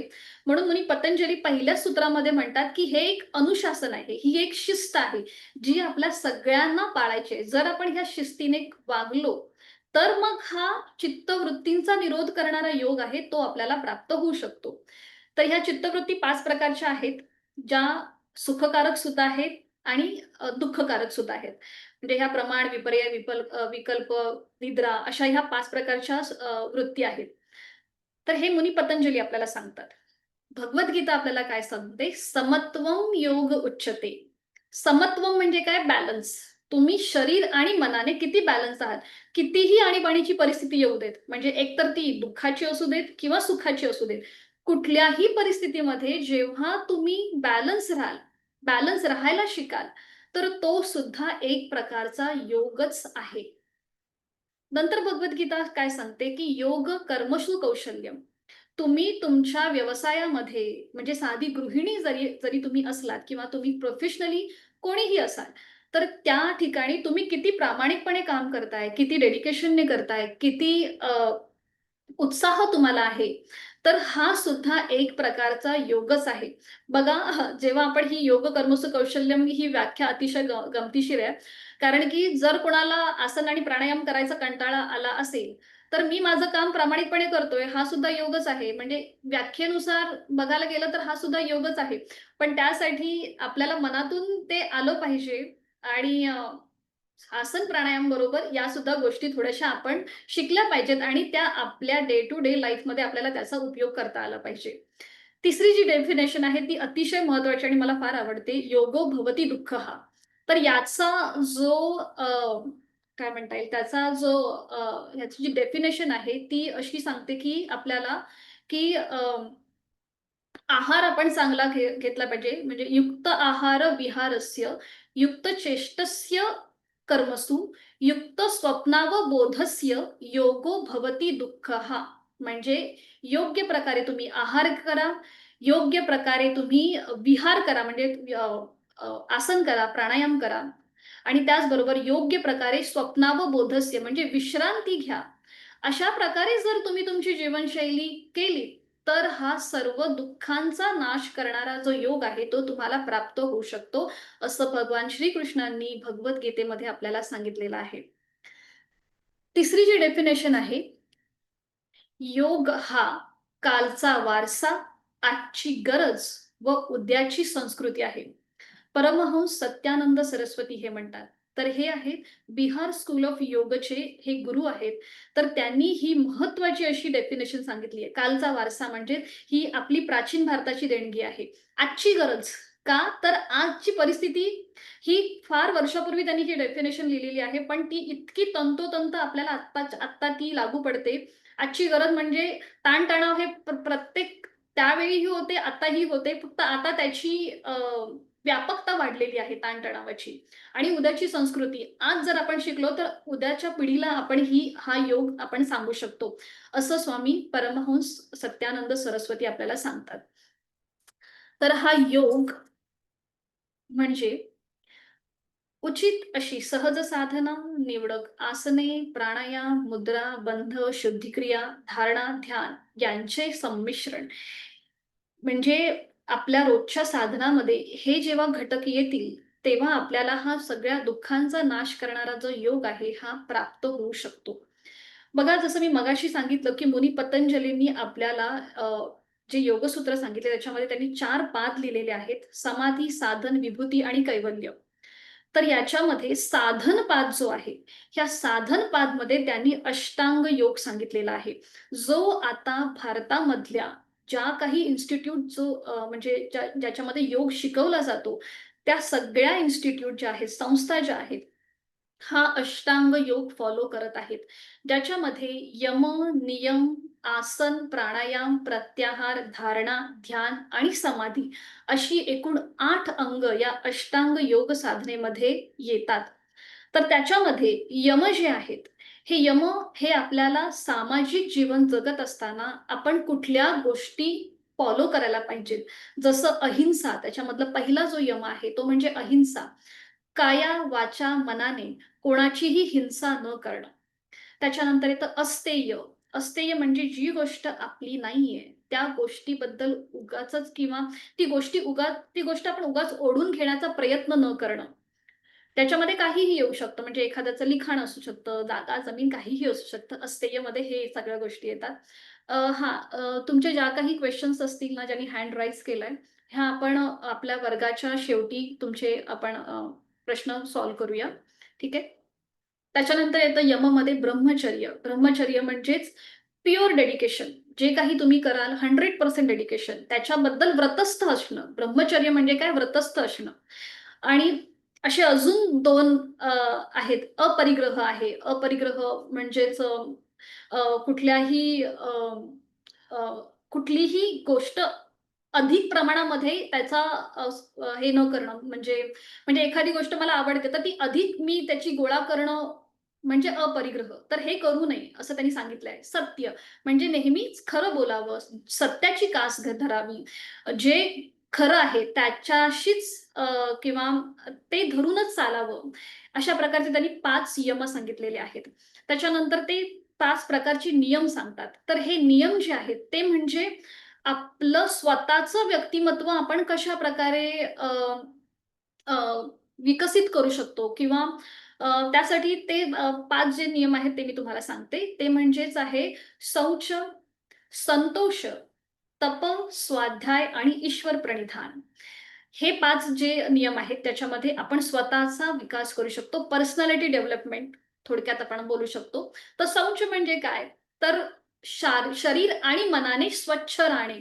म्हणून मुनी पतंजली पहिल्याच सूत्रामध्ये म्हणतात, की हे एक अनुशासन आहे, ही एक शिस्त आहे, जी आपल्या सगळ्यांना पाळायची आहे. जर आपण ह्या शिस्तीने वागलो, तर मग हा चित्तवृत्तींचा निरोध करणारा योग आहे, तो आपल्याला प्राप्त होऊ शकतो. तर ह्या चित्तवृत्ती 5 प्रकारच्या आहेत, ज्या सुखकारक सुद्धा आहेत आणि दुःखकारक सुद्धा आहेत. म्हणजे ह्या प्रमाण, विपर्य, विकल्प, निद्रा अशा ह्या 5 प्रकारच्या वृत्ती आहेत. तर हे मुनी पतंजली आपल्याला सांगतात. भगवद्गीता आपल्याला काय सांगते? समत्वम योग उच्यते. समत्वम म्हणजे काय? बॅलन्स. तुम्ही शरीर आणि मनाने किती बॅलन्स आहात. कितीही आणीबाणीची परिस्थिती येऊ देत. म्हणजे एकतर ती दुःखाची असू देत किंवा सुखाची असू देत. कुठल्याही परिस्थितीमध्ये जेव्हा तुम्ही बॅलन्स राहायला शिकाल, तर तो सुद्धा एक प्रकारचा योगच आहे. नंतर भगवद्गीता काय सांगते, की योग कर्मसु कौशल्यम. तुम्ही तुमच्या व्यवसायामध्ये म्हणजे साधी गृहिणी जरी जरी तुम्ही असलात किंवा तुम्ही प्रोफेशनली कोणीही असाल, तर त्या ठिकाणी तुम्ही किती प्रामाणिकपणे काम करताय, किती डेडिकेशनने करताय, किती उत्साह तुम्हाला आहे, तर हा सुद्धा एक प्रकारचा योगच आहे. बघा जेव्हा आपण ही योग कर्मसु कौशल्यम ही व्याख्या अतिशय गमतीशीर आहे. कारण की जर कोणाला आसन आणि प्राणायाम करायचा कंटाळा आला असेल, तर मी माझं काम प्रामाणिकपणे करतोय, हा सुद्धा योगच आहे. म्हणजे व्याख्येनुसार बघायला गेलं तर हा सुद्धा योगच आहे. पण त्यासाठी आपल्याला मनातून ते आलं पाहिजे आणि आसन प्राणायाम बरोबर या सुद्धा गोष्टी थोड्याशा आपण शिकल्या पाहिजेत आणि त्या आपल्या डे टू डे लाईफमध्ये आपल्याला त्याचा उपयोग करता आला पाहिजे. तिसरी जी डेफिनेशन आहे ती अतिशय महत्त्वाची आणि मला फार आवडते. योगो भवती दुःखः. तर याचा जो काय म्हणता येईल त्याचा जो ह्याची जी डेफिनेशन आहे ती अशी सांगते की आपल्याला की आहार आपण चांगला घेतला पाहिजे. म्हणजे युक्त आहार विहारस्य, युक्त चेष्टस्य कर्मसु, युक्त स्वप्नावबोधस्य योगो भवति दुःखः. म्हणजे योग्य प्रकारे तुम्ही आहार करा, योग्य प्रकारे तुम्ही विहार करा म्हणजे अ, अ, आसन करा, प्राणायाम करा आणि त्याचबरोबर योग्य प्रकारे स्वप्नावबोधस्य म्हणजे विश्रांती घ्या. अशा प्रकारे जर तुम्ही तुमची जीवनशैली केली, तर हा सर्व दुःखांचा नाश करणारा जो योग आहे, तो तुम्हाला प्राप्त होऊ शकतो, असं भगवान श्रीकृष्णांनी भगवद्गीतेमध्ये आपल्याला सांगितलेलं आहे. तिसरी जी डेफिनेशन आहे, योग हा कालचा वारसा, आजची गरज व उद्याची संस्कृती आहे. परमहंस सत्यानंद सरस्वती हे म्हणतात. तर हे आहेत बिहार स्कूल ऑफ योगचे हे गुरु आहेत. तर त्यांनी ही महत्त्वाची अशी डेफिनेशन सांगितली आहे. कालचा वारसा म्हणजे ही आपली प्राचीन भारताची देणगी आहे. आजची गरज का? तर आजची परिस्थिती ही फार वर्षापूर्वी त्यांनी ही डेफिनेशन लिहिलेली आहे. पण ती इतकी तंतोतंत आपल्याला आत्ता ती लागू पडते. आजची गरज म्हणजे ताणतणाव हे प्रत्येक त्यावेळीही होते, आताही होते. फक्त आता त्याची व्यापकता वाढलेली आहे ताणतणावाची. आणि उद्याची संस्कृती. आज जर आपण शिकलो, तर उद्याच्या पिढीला आपण हा योग आपण सांगू शकतो. असं स्वामी परमहंस सत्यानंद सरस्वती आपल्याला सांगतात. तर हा योग म्हणजे उचित अशी सहज साधना, निवडक आसने, प्राणायाम, मुद्रा, बंध, शुद्धिक्रिया, धारणा, ध्यान यांचे संमिश्रण. म्हणजे आपल्या रोजच्या साधनामध्ये हे जेव्हा घटक येतील, तेव्हा आपल्याला हा सगळ्या दुःखांचा नाश करणारा जो योग आहे, हा प्राप्त होऊ शकतो. बघा, जसं मी मगाशी सांगितलं, की मुनी पतंजलींनी आपल्याला जे योगसूत्र सांगितले त्याच्यामध्ये त्यांनी 4 पाद लिहिलेले आहेत. समाधी, साधन, विभूती आणि कैवल्य. तर याच्यामध्ये साधन पाद जो आहे, ह्या साधन पादमध्ये त्यांनी अष्टांग योग सांगितलेला आहे. जो आता भारतामधल्या ज्या काही इन्स्टिट्यूट म्हणजे ज्याच्यामध्ये योग शिकवला जातो, त्या सगळ्या इन्स्टिट्यूट ज्या आहेत, संस्था ज्या आहेत, हा अष्टांग योग फॉलो करत आहेत. ज्याच्यामध्ये यम, नियम, आसन, प्राणायाम, प्रत्याहार, धारणा, ध्यान आणि समाधी अशी एकूण 8 अंग या अष्टांग योग साधनेमध्ये येतात. तर त्याच्यामध्ये यम जे आहेत, हे यम हे आपल्याला सामाजिक जीवन जगत असताना आपण कुठल्या गोष्टी फॉलो करायला पाहिजेत. जसं अहिंसा, त्याच्यामधला पहिला जो यम आहे तो म्हणजे अहिंसा. काया, वाचा, मनाने कोणाचीही हिंसा न करणं. त्याच्यानंतर येतं अस्तेय. अस्तेय म्हणजे जी गोष्ट आपली नाहीये, त्या गोष्टीबद्दल उगाचच किंवा ती गोष्ट आपण उगाच ओढून घेण्याचा प्रयत्न न करणं. त्याच्यामध्ये काहीही येऊ शकतं. म्हणजे एखाद्याचं लिखाण असू शकतं, जागा, जमीन काहीही असू शकतं. अस्तेयमध्ये हे सगळ्या गोष्टी येतात. तुमचे ज्या काही क्वेशन्स असतील ना, ज्यांनी हँड राईज केलाय, ह्या आपण आपल्या वर्गाच्या शेवटी तुमचे आपण प्रश्न सॉल्व्ह करूया. ठीक आहे? त्याच्यानंतर येतं यममध्ये ब्रह्मचर्य. ब्रह्मचर्य म्हणजेच प्युअर डेडिकेशन. जे काही तुम्ही कराल 100% डेडिकेशन. त्याच्याबद्दल व्रतस्थ असणं. ब्रह्मचर्य म्हणजे काय? व्रतस्थ असणं. आणि असे अजून 2 आहेत. अपरिग्रह आहे. अपरिग्रह म्हणजेच कुठल्याही अ, कुठलीही गोष्ट अधिक प्रमाणामध्ये त्याचा हे न करणं. म्हणजे म्हणजे एखादी गोष्ट मला आवडते, तर ती अधिक मी त्याची गोळा करणं म्हणजे अपरिग्रह. तर हे करू नये, असं त्यांनी सांगितलंय. सत्य म्हणजे नेहमीच खरं बोलावं, सत्याची कास धरावी. जे खरं आहे त्याच्याशीच किंवा ते धरूनच चालावं. अशा प्रकारचे त्यांनी 5 यम सांगितलेले आहेत. त्याच्यानंतर ते 5 प्रकारचे नियम सांगतात. तर हे नियम जे आहेत ते म्हणजे आपलं स्वतःचं व्यक्तिमत्व आपण कशाप्रकारे अ, विकसित करू शकतो किंवा त्यासाठी ते 5 जे नियम आहेत ते मी तुम्हाला सांगते. ते म्हणजेच आहे शौच, संतोष, तप, स्वाध्याय आणि ईश्वर प्रणिधान. हे 5 जे नियम आहेत त्याच्यामध्ये आपण स्वतःचा विकास करू शकतो. पर्सनॅलिटी डेव्हलपमेंट थोडक्यात आपण बोलू शकतो. तर शौच म्हणजे काय? तर शरीर आणि मनाने स्वच्छ राहणे.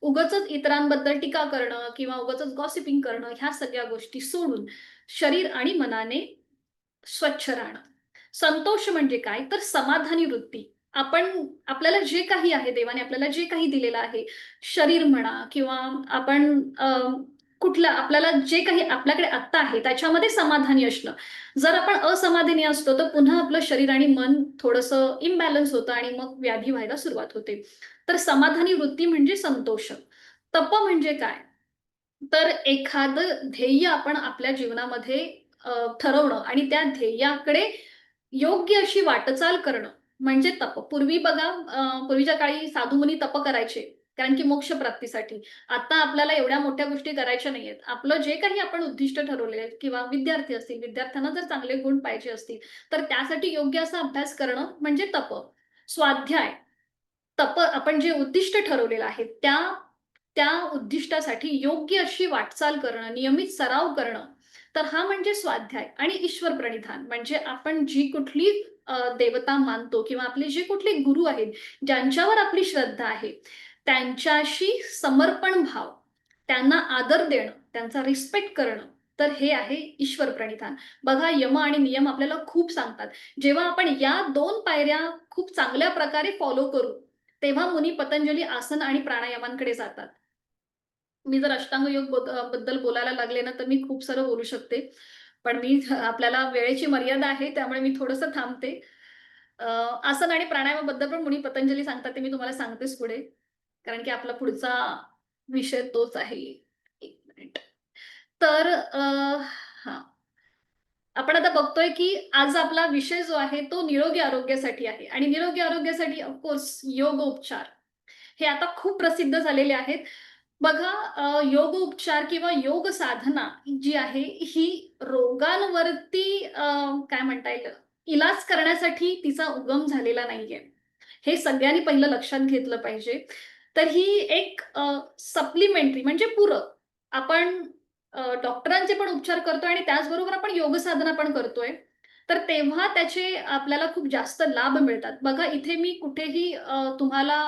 उगाचच इतरांबद्दल टीका करणं किंवा उगाचच गॉसिपिंग करणं ह्या सगळ्या गोष्टी सोडून शरीर आणि मनाने स्वच्छ राहणं. संतोष म्हणजे काय? तर समाधानी वृत्ती. आपल्याला जे काही आहे, देवाने आपल्याला जे काही दिलेलं आहे, शरीर म्हणा किंवा आपण कुठलं आपल्याला जे काही आपल्याकडे आत्ता आहे, त्याच्यामध्ये समाधानी असणं. जर आपण असमाधानी असतो, तर पुन्हा आपलं शरीर आणि मन थोडंसं इम्बॅलन्स होतं आणि मग व्याधी व्हायला सुरुवात होते. तर समाधानी वृत्ती म्हणजे संतोष. तप म्हणजे काय? तर एखादं ध्येय आपण आपल्या जीवनामध्ये ठरवणं आणि त्या ध्येयाकडे योग्य अशी वाटचाल करणं म्हणजे तप. पूर्वी बघा पूर्वीच्या काळी साधू मुनी तप करायचे. कारण की मोक्ष प्राप्तीसाठी. आता आपल्याला एवढ्या मोठ्या गोष्टी करायच्या नाहीयेत. आपलं जे काही आपण उद्दिष्ट ठरवले आहेत किंवा विद्यार्थी असतील, विद्यार्थ्यांना जर चांगले गुण पाहिजे असतील, तर त्यासाठी योग्य असा अभ्यास करणं म्हणजे तप. स्वाध्याय, तप आपण जे उद्दिष्ट ठरवलेलं आहे, त्या त्या उद्दिष्टासाठी योग्य अशी वाटचाल करणं, नियमित सराव करणं, तर हा म्हणजे स्वाध्याय आणि ईश्वर प्रणिधान. म्हणजे आपण जी कुठली देवता मानतो किंवा आपले जे कुठले गुरु आहेत, ज्यांच्यावर आपली श्रद्धा आहे, त्यांच्याशी समर्पण भाव, त्यांना आदर देणं, त्यांचा रिस्पेक्ट करणं, तर हे आहे ईश्वर प्रणिधान. बघा यम आणि नियम आपल्याला खूप सांगतात. जेव्हा आपण या 2 पायऱ्या खूप चांगल्या प्रकारे फॉलो करू, तेव्हा मुनी पतंजली आसन आणि प्राणायामांकडे जातात. मी जर अष्टांग योग बद्दल बोलायला लागले ना, तर मी खूप सारं बोलू शकते. पण मी आपल्याला वेळेची मर्यादा आहे, त्यामुळे मी थोडंसं थांबते. अ, आसन आणि प्राणायामाबद्दल पण मुनी पतंजली सांगतात, ते मी तुम्हाला सांगतेच पुढे. कारण की आपला पुढचा विषय तोच आहे. 1 मिनिट. तर हां. आपण आता बघतोय, की आज आपला विषय जो आहे, तो निरोगी आरोग्यासाठी आहे आणि निरोगी आरोग्यासाठी ऑफ योग उपचार हे आता खूप प्रसिद्ध झालेले आहेत. बघा योग उपचार किंवा योग साधना जी आहे, ही रोगांवरती काय म्हणता येईल, इलाज करण्यासाठी तिचा उगम झालेला नाहीये. हे सगळ्यांनी पहिलं लक्षात घेतलं पाहिजे. तर ही एक सप्लिमेंटरी म्हणजे पूरक आपण डॉक्टरांचे पण उपचार करतोय आणि त्याचबरोबर आपण योग साधना पण करतोय. तर तेव्हा त्याचे आपल्याला खूप जास्त लाभ मिळतात. बघा इथे मी कुठेही तुम्हाला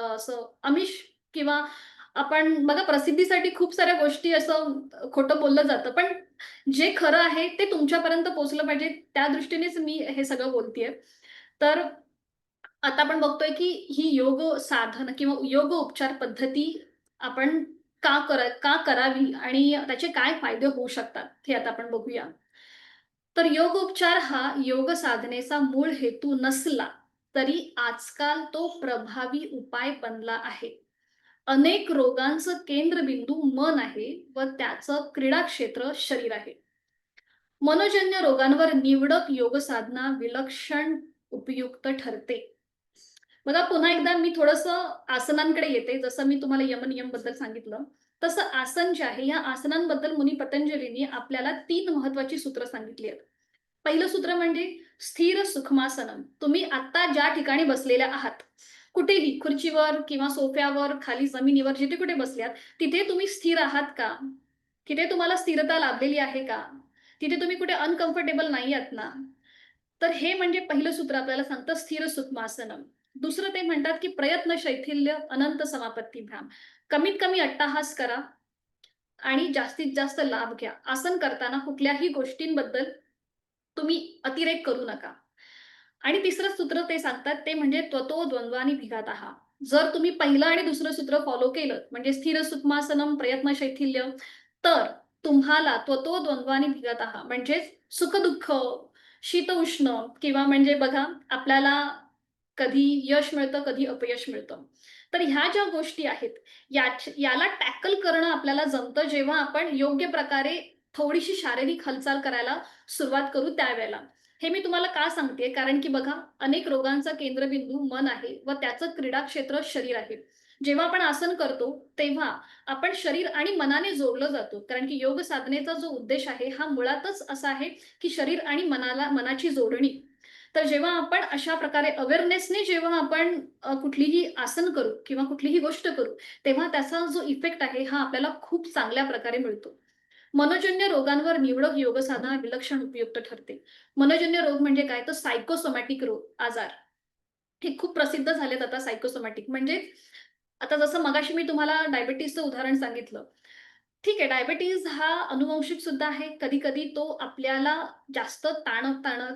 असं आमिष किंवा आपण बघा प्रसिद्धीसाठी खूप साऱ्या गोष्टी असं खोटं बोललं जातं. पण जे खरं आहे ते तुमच्यापर्यंत पोहोचलं पाहिजे त्या दृष्टीनेच मी हे सगळं बोलतीये. तर आता आपण बघतोय, की ही योग साधन किंवा योग उपचार पद्धती आपण का करावी आणि त्याचे काय फायदे होऊ शकतात, हे आता आपण बघूया. तर योग उपचार हा योग साधनेचा मूळ हेतू नसला, तरी आजकाल तो प्रभावी उपाय बनला आहे. अनेक रोगांचं केंद्रबिंदू मन आहे व त्याचं क्रीडाक्षेत्र शरीर आहे. मनोजन्य रोगांवर निवडक योग साधना विलक्षण उपयुक्त ठरते. बघा पुन्हा एकदा मी थोडंसं आसनांकडे येते. जसं मी तुम्हाला यम-नियमबद्दल सांगितलं. तसं आसन जे आहे, या आसनांबद्दल मुनी पतंजलींनी आपल्याला 3 महत्त्वाची सूत्र सांगितली आहेत. पहिलं सूत्र म्हणजे स्थिर सुखमासनम. तुम्ही आत्ता ज्या ठिकाणी बसलेल्या आहात, कुठेही खुर्चीवर किंवा सोफ्यावर, खाली जमिनीवर जिथे कुठे बसल्यात, तिथे तुम्ही स्थिर आहात का? तिथे तुम्हाला स्थिरता लाभलेली आहे का? तिथे तुम्ही कुठे अनकम्फर्टेबल नाही आहात ना? तर हे म्हणजे पहिलं सूत्र आपल्याला सांगतं स्थिर सुखमासनम. दुसरं ते म्हणतात, की प्रयत्न शैथिल्य अनंत समापत्तीभ्याम. कमीत कमी अट्टाहास करा आणि जास्तीत जास्त लाभ घ्या. आसन करताना कुठल्याही गोष्टींबद्दल तुम्ही अतिरेक करू नका. आणि तिसरं सूत्र ते सांगतात ते म्हणजे त्वतो द्वंद्वानी भिगातः. जर तुम्ही पहिलं आणि दुसरं सूत्र फॉलो केलं म्हणजे स्थिर सुखमासनम, प्रयत्न शैथिल्य, तर तुम्हाला त्वतो द्वंद्वानी भिगातः म्हणजेच सुख-दुःख, शीत-उष्ण किंवा म्हणजे बघा आपल्याला कधी यश मिळतं, कधी अपयश मिळतं. तर ह्या ज्या गोष्टी आहेत, याला टॅकल करणं आपल्याला जमतं जेव्हा आपण योग्य प्रकारे थोडीशी शारीरिक हालचाल करायला सुरुवात करू त्यावेळेला. हे मी तुम्हाला का सांगतेय? कारण की बघा, अनेक रोगांचा केंद्रबिंदू मन आहे व त्याचं क्रीडाक्षेत्र शरीर आहे. जेव्हा आपण आसन करतो, तेव्हा आपण शरीर आणि मनाने जोडलं जातो. कारण की योग साधनेचा जो उद्देश आहे, हा मुळातच असा आहे, की शरीर आणि मनाची जोडणी. तर जेव्हा आपण अशा प्रकारे अवेअरनेसने जेव्हा आपण कुठलीही आसन करू किंवा कुठलीही गोष्ट करू, तेव्हा त्याचा जो इफेक्ट आहे, हा आपल्याला खूप चांगल्या प्रकारे मिळतो. मनोजन्य रोगांवर निवडक योगसाधना विलक्षण उपयुक्त ठरते. मनोजन्य रोग म्हणजे काय? तर सायकोसोमॅटिक रोग, आजार. हे खूप प्रसिद्ध झालेत आता सायकोसोमॅटिक. म्हणजे आता जसं मगाशी मी तुम्हाला डायबिटीजचं उदाहरण सांगितलं. ठीक आहे, डायबिटीज हा अनुवंशिक सुद्धा आहे. कधी-कधी तो आपल्याला जास्त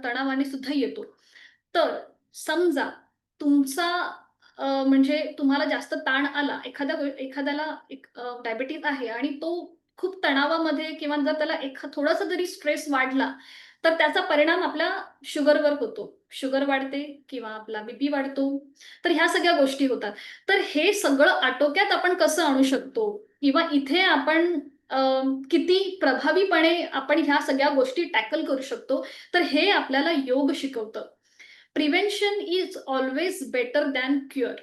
तणावाने सुद्धा येतो. तर समजा तुमचा म्हणजे तुम्हाला जास्त ताण आला, एखाद्याला डायबिटीज आहे आणि तो खूप तणावामध्ये किंवा जर त्याला थोडासा जरी स्ट्रेस वाढला, तर त्याचा परिणाम आपल्या शुगरवर होतो. शुगर वाढते किंवा आपला बीपी वाढतो. तर ह्या सगळ्या गोष्टी होतात. तर हे सगळं आटोक्यात आपण कसं आणू शकतो? किंवा इथे आपण अ, किती प्रभावीपणे आपण ह्या सगळ्या गोष्टी टॅकल करू शकतो, तर हे आपल्याला योग शिकवतं. Prevention is always better than cure.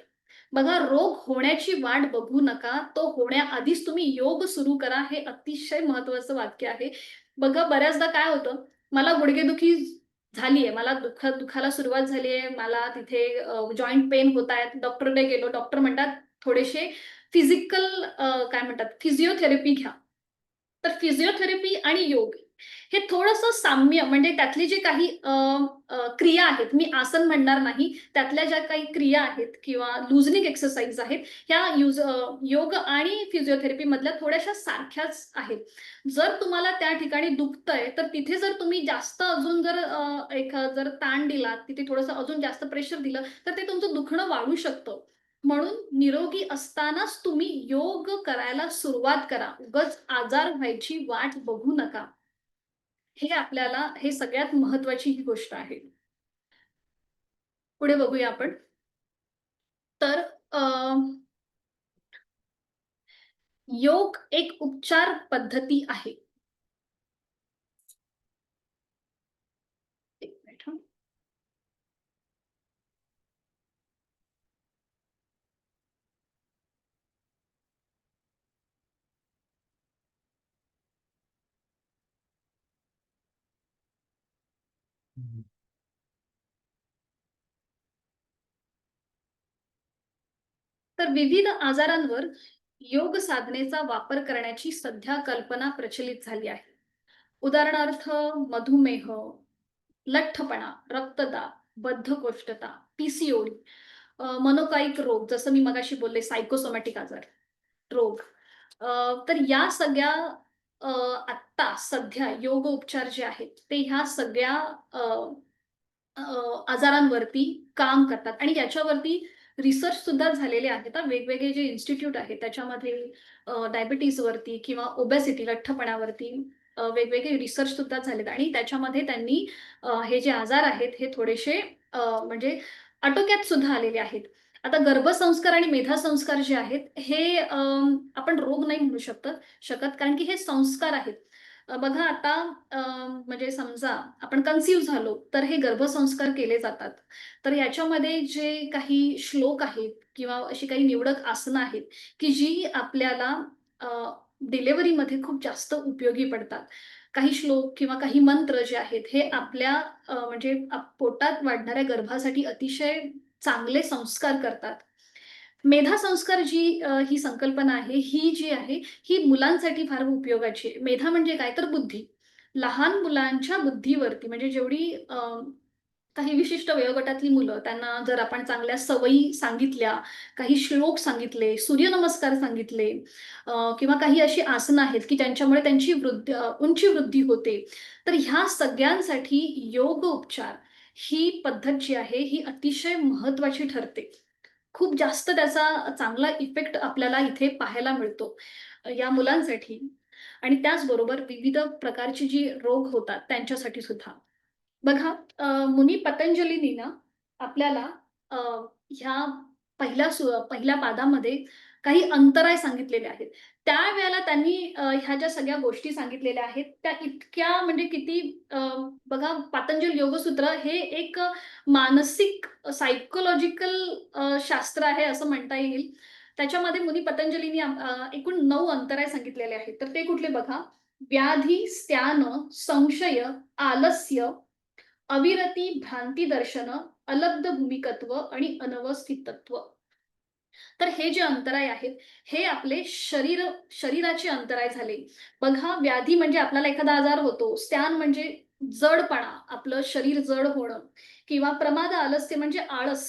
बघा, रोग होण्याची वाट बघू नका. तो होण्याआधीच तुम्ही योग सुरू करा. हे अतिशय महत्त्वाचं वाक्य आहे. बघा, बऱ्याचदा काय होतं, मला गुडघेदुखी झाली आहे. मला दुखायला सुरुवात झाली आहे. मला तिथे जॉइंट पेन होत आहेत. डॉक्टरकडे गेलो. डॉक्टर म्हणतात, "थोडेसे फिजिकल काय म्हणतात, फिजिओथेरपी घ्या." तर फिजिओथेरपी आणि योग हे थोडंसं साम्य म्हणजे त्यातली जी काही क्रिया आहेत, मी आसन म्हणणार नाही. त्यातल्या ज्या काही क्रिया आहेत किंवा लूजनिंग एक्सरसाइज आहेत, ह्या योग आणि फिजिओथेरपीमधल्या थोड्याशा सारख्याच आहेत. जर तुम्हाला त्या ठिकाणी दुखतंय, तर तिथे जर तुम्ही जास्त अजून जर जर ताण दिलात, तिथे थोडंसं अजून जास्त प्रेशर दिलं, तर ते तुमचं दुखणं वाढू शकतं. म्हणून निरोगी असतानाच तुम्ही योग करायला सुरुवात करा. उगाच आजार व्हायची वाट बघू नका. हे सगळ्यात महत्त्वाची ही गोष्ट आहे. पुढे बघूया आपण. तर अ, योग एक उपचार पद्धती आहे. एक मिनिट हं. तर विविध आजारांवर योग साधनेचा वापर करण्याची सध्या कल्पना प्रचलित झाली आहे. उदाहरणार्थ मधुमेह, लठ्ठपणा, रक्तदाब, बद्धकोष्ठता, पी-सी-ओ-डी, मनोकायिक रोग जसं मी मगाशी बोलले सायकोसोमॅटिक आजार, रोग. अ, तर या सगळ्या अ, आत्ता सध्या योग उपचार जे आहेत, ते ह्या सगळ्या अ, अ, आजारांवरती काम करतात आणि याच्यावरती रिसर्च सुद्धा झालेले आहेत हां. वेगवेगळे जे इन्स्टिट्यूट आहेत त्याच्यामध्ये डायबिटीजवरती किंवा ओबेसिटी लठ्ठपणावरती वेगवेगळे रिसर्च सुद्धा झालेत आणि त्याच्यामध्ये त्यांनी हे जे आजार आहेत हे थोडेसे म्हणजे आटोक्यात सुद्धा आलेले आहेत. आता गर्भसंस्कार आणि मेधासंस्कार जे आहेत हे आपण रोग नाही म्हणू शकत कारण की हे संस्कार आहेत. बघा आता म्हणजे समजा आपण कन्सीव्ह झालो, तर हे गर्भसंस्कार केले जातात. तर याच्यामध्ये जे काही श्लोक आहेत किंवा अशी काही निवडक आसनं आहेत, की जी आपल्याला अ, डिलिव्हरीमध्ये खूप जास्त उपयोगी पडतात. काही श्लोक किंवा काही मंत्र जे आहेत, हे आपल्या म्हणजे पोटात वाढणाऱ्या गर्भासाठी अतिशय चांगले संस्कार करतात. मेधासंस्कार ही संकल्पना आहे, ही जी आहे, ही मुलांसाठी फार उपयोगाची आहे. मेधा म्हणजे काय? तर बुद्धी. लहान मुलांच्या बुद्धीवरती म्हणजे जेवढी काही विशिष्ट वयोगटातली मुलं, त्यांना जर आपण चांगल्या सवयी सांगितल्या, काही श्लोक सांगितले, सूर्यनमस्कार सांगितले किंवा काही अशी आसनं आहेत, की ज्यांच्यामुळे त्यांची उंची वृद्धी होते. तर ह्या सगळ्यांसाठी योग उपचार ही पद्धत जी आहे, ही अतिशय महत्त्वाची ठरते. खूप जास्त त्याचा चांगला इफेक्ट आपल्याला इथे पाहायला मिळतो या मुलांसाठी आणि त्याचबरोबर विविध प्रकारची जी रोग होतात त्यांच्यासाठी सुद्धा. बघा मुनी पतंजलीनी ना आपल्याला अ, ह्या पहिल्या पादामध्ये काही अंतराय सांगितलेले आहेत. त्यावेळेला त्यांनी ह्या ज्या सगळ्या गोष्टी सांगितलेल्या आहेत, त्या इतक्या म्हणजे किती बघा पातंजल योगसूत्र हे एक मानसिक सायकॉलॉजिकल शास्त्र आहे असं म्हणता येईल. त्याच्यामध्ये मुनी पतंजलीनी एकूण 9 अंतराय सांगितलेले आहेत. तर ते कुठले बघा? व्याधी, स्त्यान, संशय, आलस्य, अविरती, भ्रांती दर्शन, अलब्ध भूमिकत्व आणि अनवस्थितत्व. तर हे जे अंतराय आहेत, हे आपले शरीराचे अंतराय झाले. बघा व्याधी म्हणजे आपल्याला एखादा आजार होतो. स्त्यान म्हणजे जडपणा, आपलं शरीर जड होणं किंवा प्रमाद आलस्य म्हणजे आळस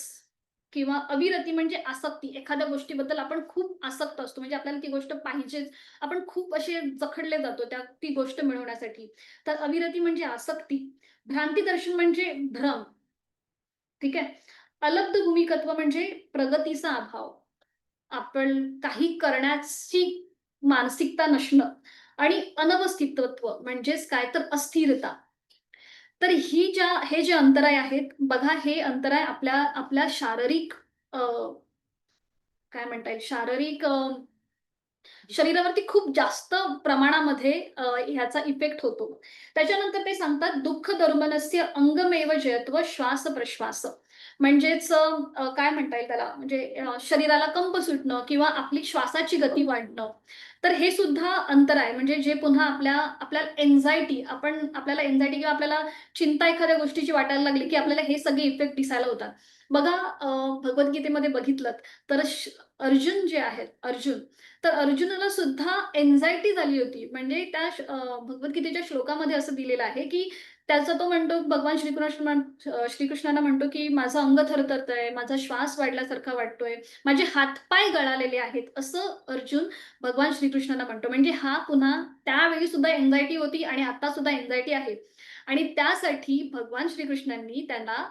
किंवा अविरती म्हणजे आसक्ती. एखाद्या गोष्टीबद्दल आपण खूप आसक्त असतो. म्हणजे आपल्याला ती गोष्ट पाहिजेच. आपण खूप असे जखडले जातो ती गोष्ट मिळवण्यासाठी. तर अविरती म्हणजे आसक्ती. भ्रांतिदर्शन म्हणजे भ्रम. ठीक आहे. अलब्ध भूमिकत्व म्हणजे प्रगतीचा अभाव. आपण काही करण्याची मानसिकता नसणं आणि अनवस्थितत्व म्हणजेच काय तर अस्थिरता. तर हे जे अंतराय आहेत, बघा हे अंतराय आपल्या आपल्या शारीरिक अ, काय म्हणता येईल शारीरिक शरीरावरती खूप जास्त प्रमाणामध्ये ह्याचा इफेक्ट होतो. त्याच्यानंतर ते सांगतात दुःख दर्मनस्य अंगमेव जयत्व श्वास-प्रश्वास. म्हणजेच काय म्हणता येईल त्याला म्हणजे शरीराला कंप सुटणं किंवा आपली श्वासाची गती वाढणं. तर हे सुद्धा अंतर आहे. म्हणजे जे पुन्हा आपल्याला आपल्याला एन्झायटी किंवा आपल्याला चिंता एखाद्या गोष्टीची वाटायला लागली, की आपल्याला हे सगळे इफेक्ट दिसायला होतात. बघा भगवद्गीतेमध्ये बघितलत तर अर्जुन जे आहेत, तर अर्जुनाला सुद्धा एन्झायटी झाली होती. म्हणजे त्या भगवद्गीतेच्या श्लोकामध्ये असं दिलेलं आहे, की त्याचा तो म्हणतो भगवान श्रीकृष्णाला म्हणतो, की "माझं अंग थरथरतंय, माझा श्वास वाढल्यासारखा वाटतोय, माझे हातपाय गळालेले आहेत." असं अर्जुन भगवान श्रीकृष्णांना म्हणतो. म्हणजे हा पुन्हा त्यावेळी सुद्धा अँक्साइटी होती आणि आता सुद्धा अँक्साइटी आहे. आणि त्यासाठी भगवान श्रीकृष्णांनी त्यांना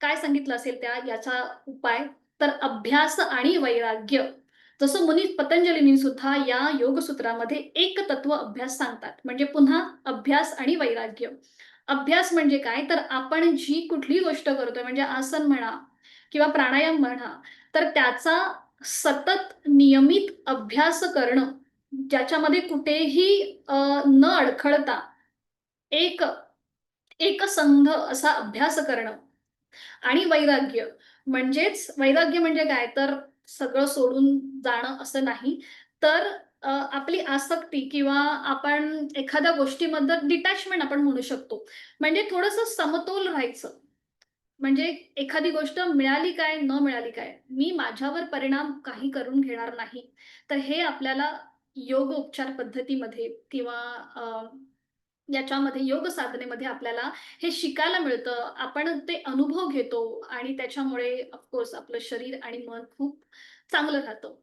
काय सांगितलं असेल याचा उपाय? तर अभ्यास आणि वैराग्य. जसं मुनी पतंजलींनी सुद्धा या योगसूत्रामध्ये एकतत्व अभ्यास सांगतात. म्हणजे पुन्हा अभ्यास आणि वैराग्य. अभ्यास म्हणजे काय? तर आपण जी कुठलीही गोष्ट करतोय म्हणजे आसन म्हणा किंवा प्राणायाम म्हणा, तर त्याचा सतत नियमित अभ्यास करणं, ज्याच्यामध्ये कुठेही न अडखळता एक एकसंध असा अभ्यास करणं. आणि वैराग्य. वैराग्य म्हणजे काय? तर सगळं सोडून जाणं असं नाही. तर आपली आसक्ती किंवा आपण एखाद्या गोष्टीमधलं डिटॅचमेंट आपण म्हणू शकतो. म्हणजे थोडंसं समतोल राहायचं. म्हणजे एखादी गोष्ट मिळाली काय, न मिळाली काय, मी माझ्यावर परिणाम काही करून घेणार नाही. तर हे आपल्याला योग उपचार पद्धतीमध्ये किंवा याच्यामध्ये योग साधनेमध्ये आपल्याला हे शिकायला मिळतं. आपण ते अनुभव घेतो आणि त्याच्यामुळे ऑफ आपलं शरीर आणि मन खूप चांगलं राहतं.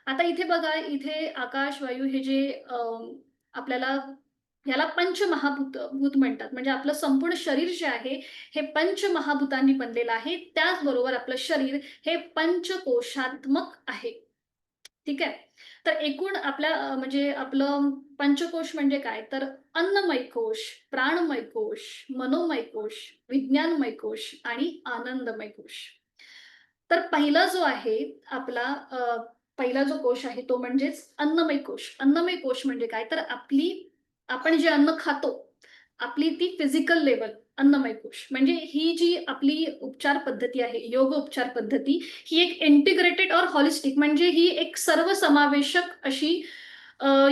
आता इथे बघा, इथे आकाश, वायू हे जे आपल्याला ह्याला भूत म्हणतात. म्हणजे आपलं संपूर्ण शरीर जे आहे, हे पंचमहाभूतांनी बनलेलं आहे. त्याचबरोबर आपलं शरीर हे पंचकोशात्मक आहे. ठीक आहे. तर एकूण म्हणजे आपलं पंचकोश म्हणजे काय? तर अन्नमय कोश, प्राणमय कोश, मनोमय कोश, विज्ञानमय कोश आणि आनंदमय कोश. तर पहिला जो आहे आपला पहिला जो कोश आहे तो म्हणजेच अन्नमय कोश. अन्नमय कोश म्हणजे काय? तर आपण जे अन्न खातो, आपली ती फिजिकल लेव्हल अन्नमय कोश. म्हणजे ही जी आपली उपचार पद्धती आहे, योग उपचार पद्धती, ही एक इंटिग्रेटेड और हॉलिस्टिक म्हणजे ही एक सर्वसमावेशक अशी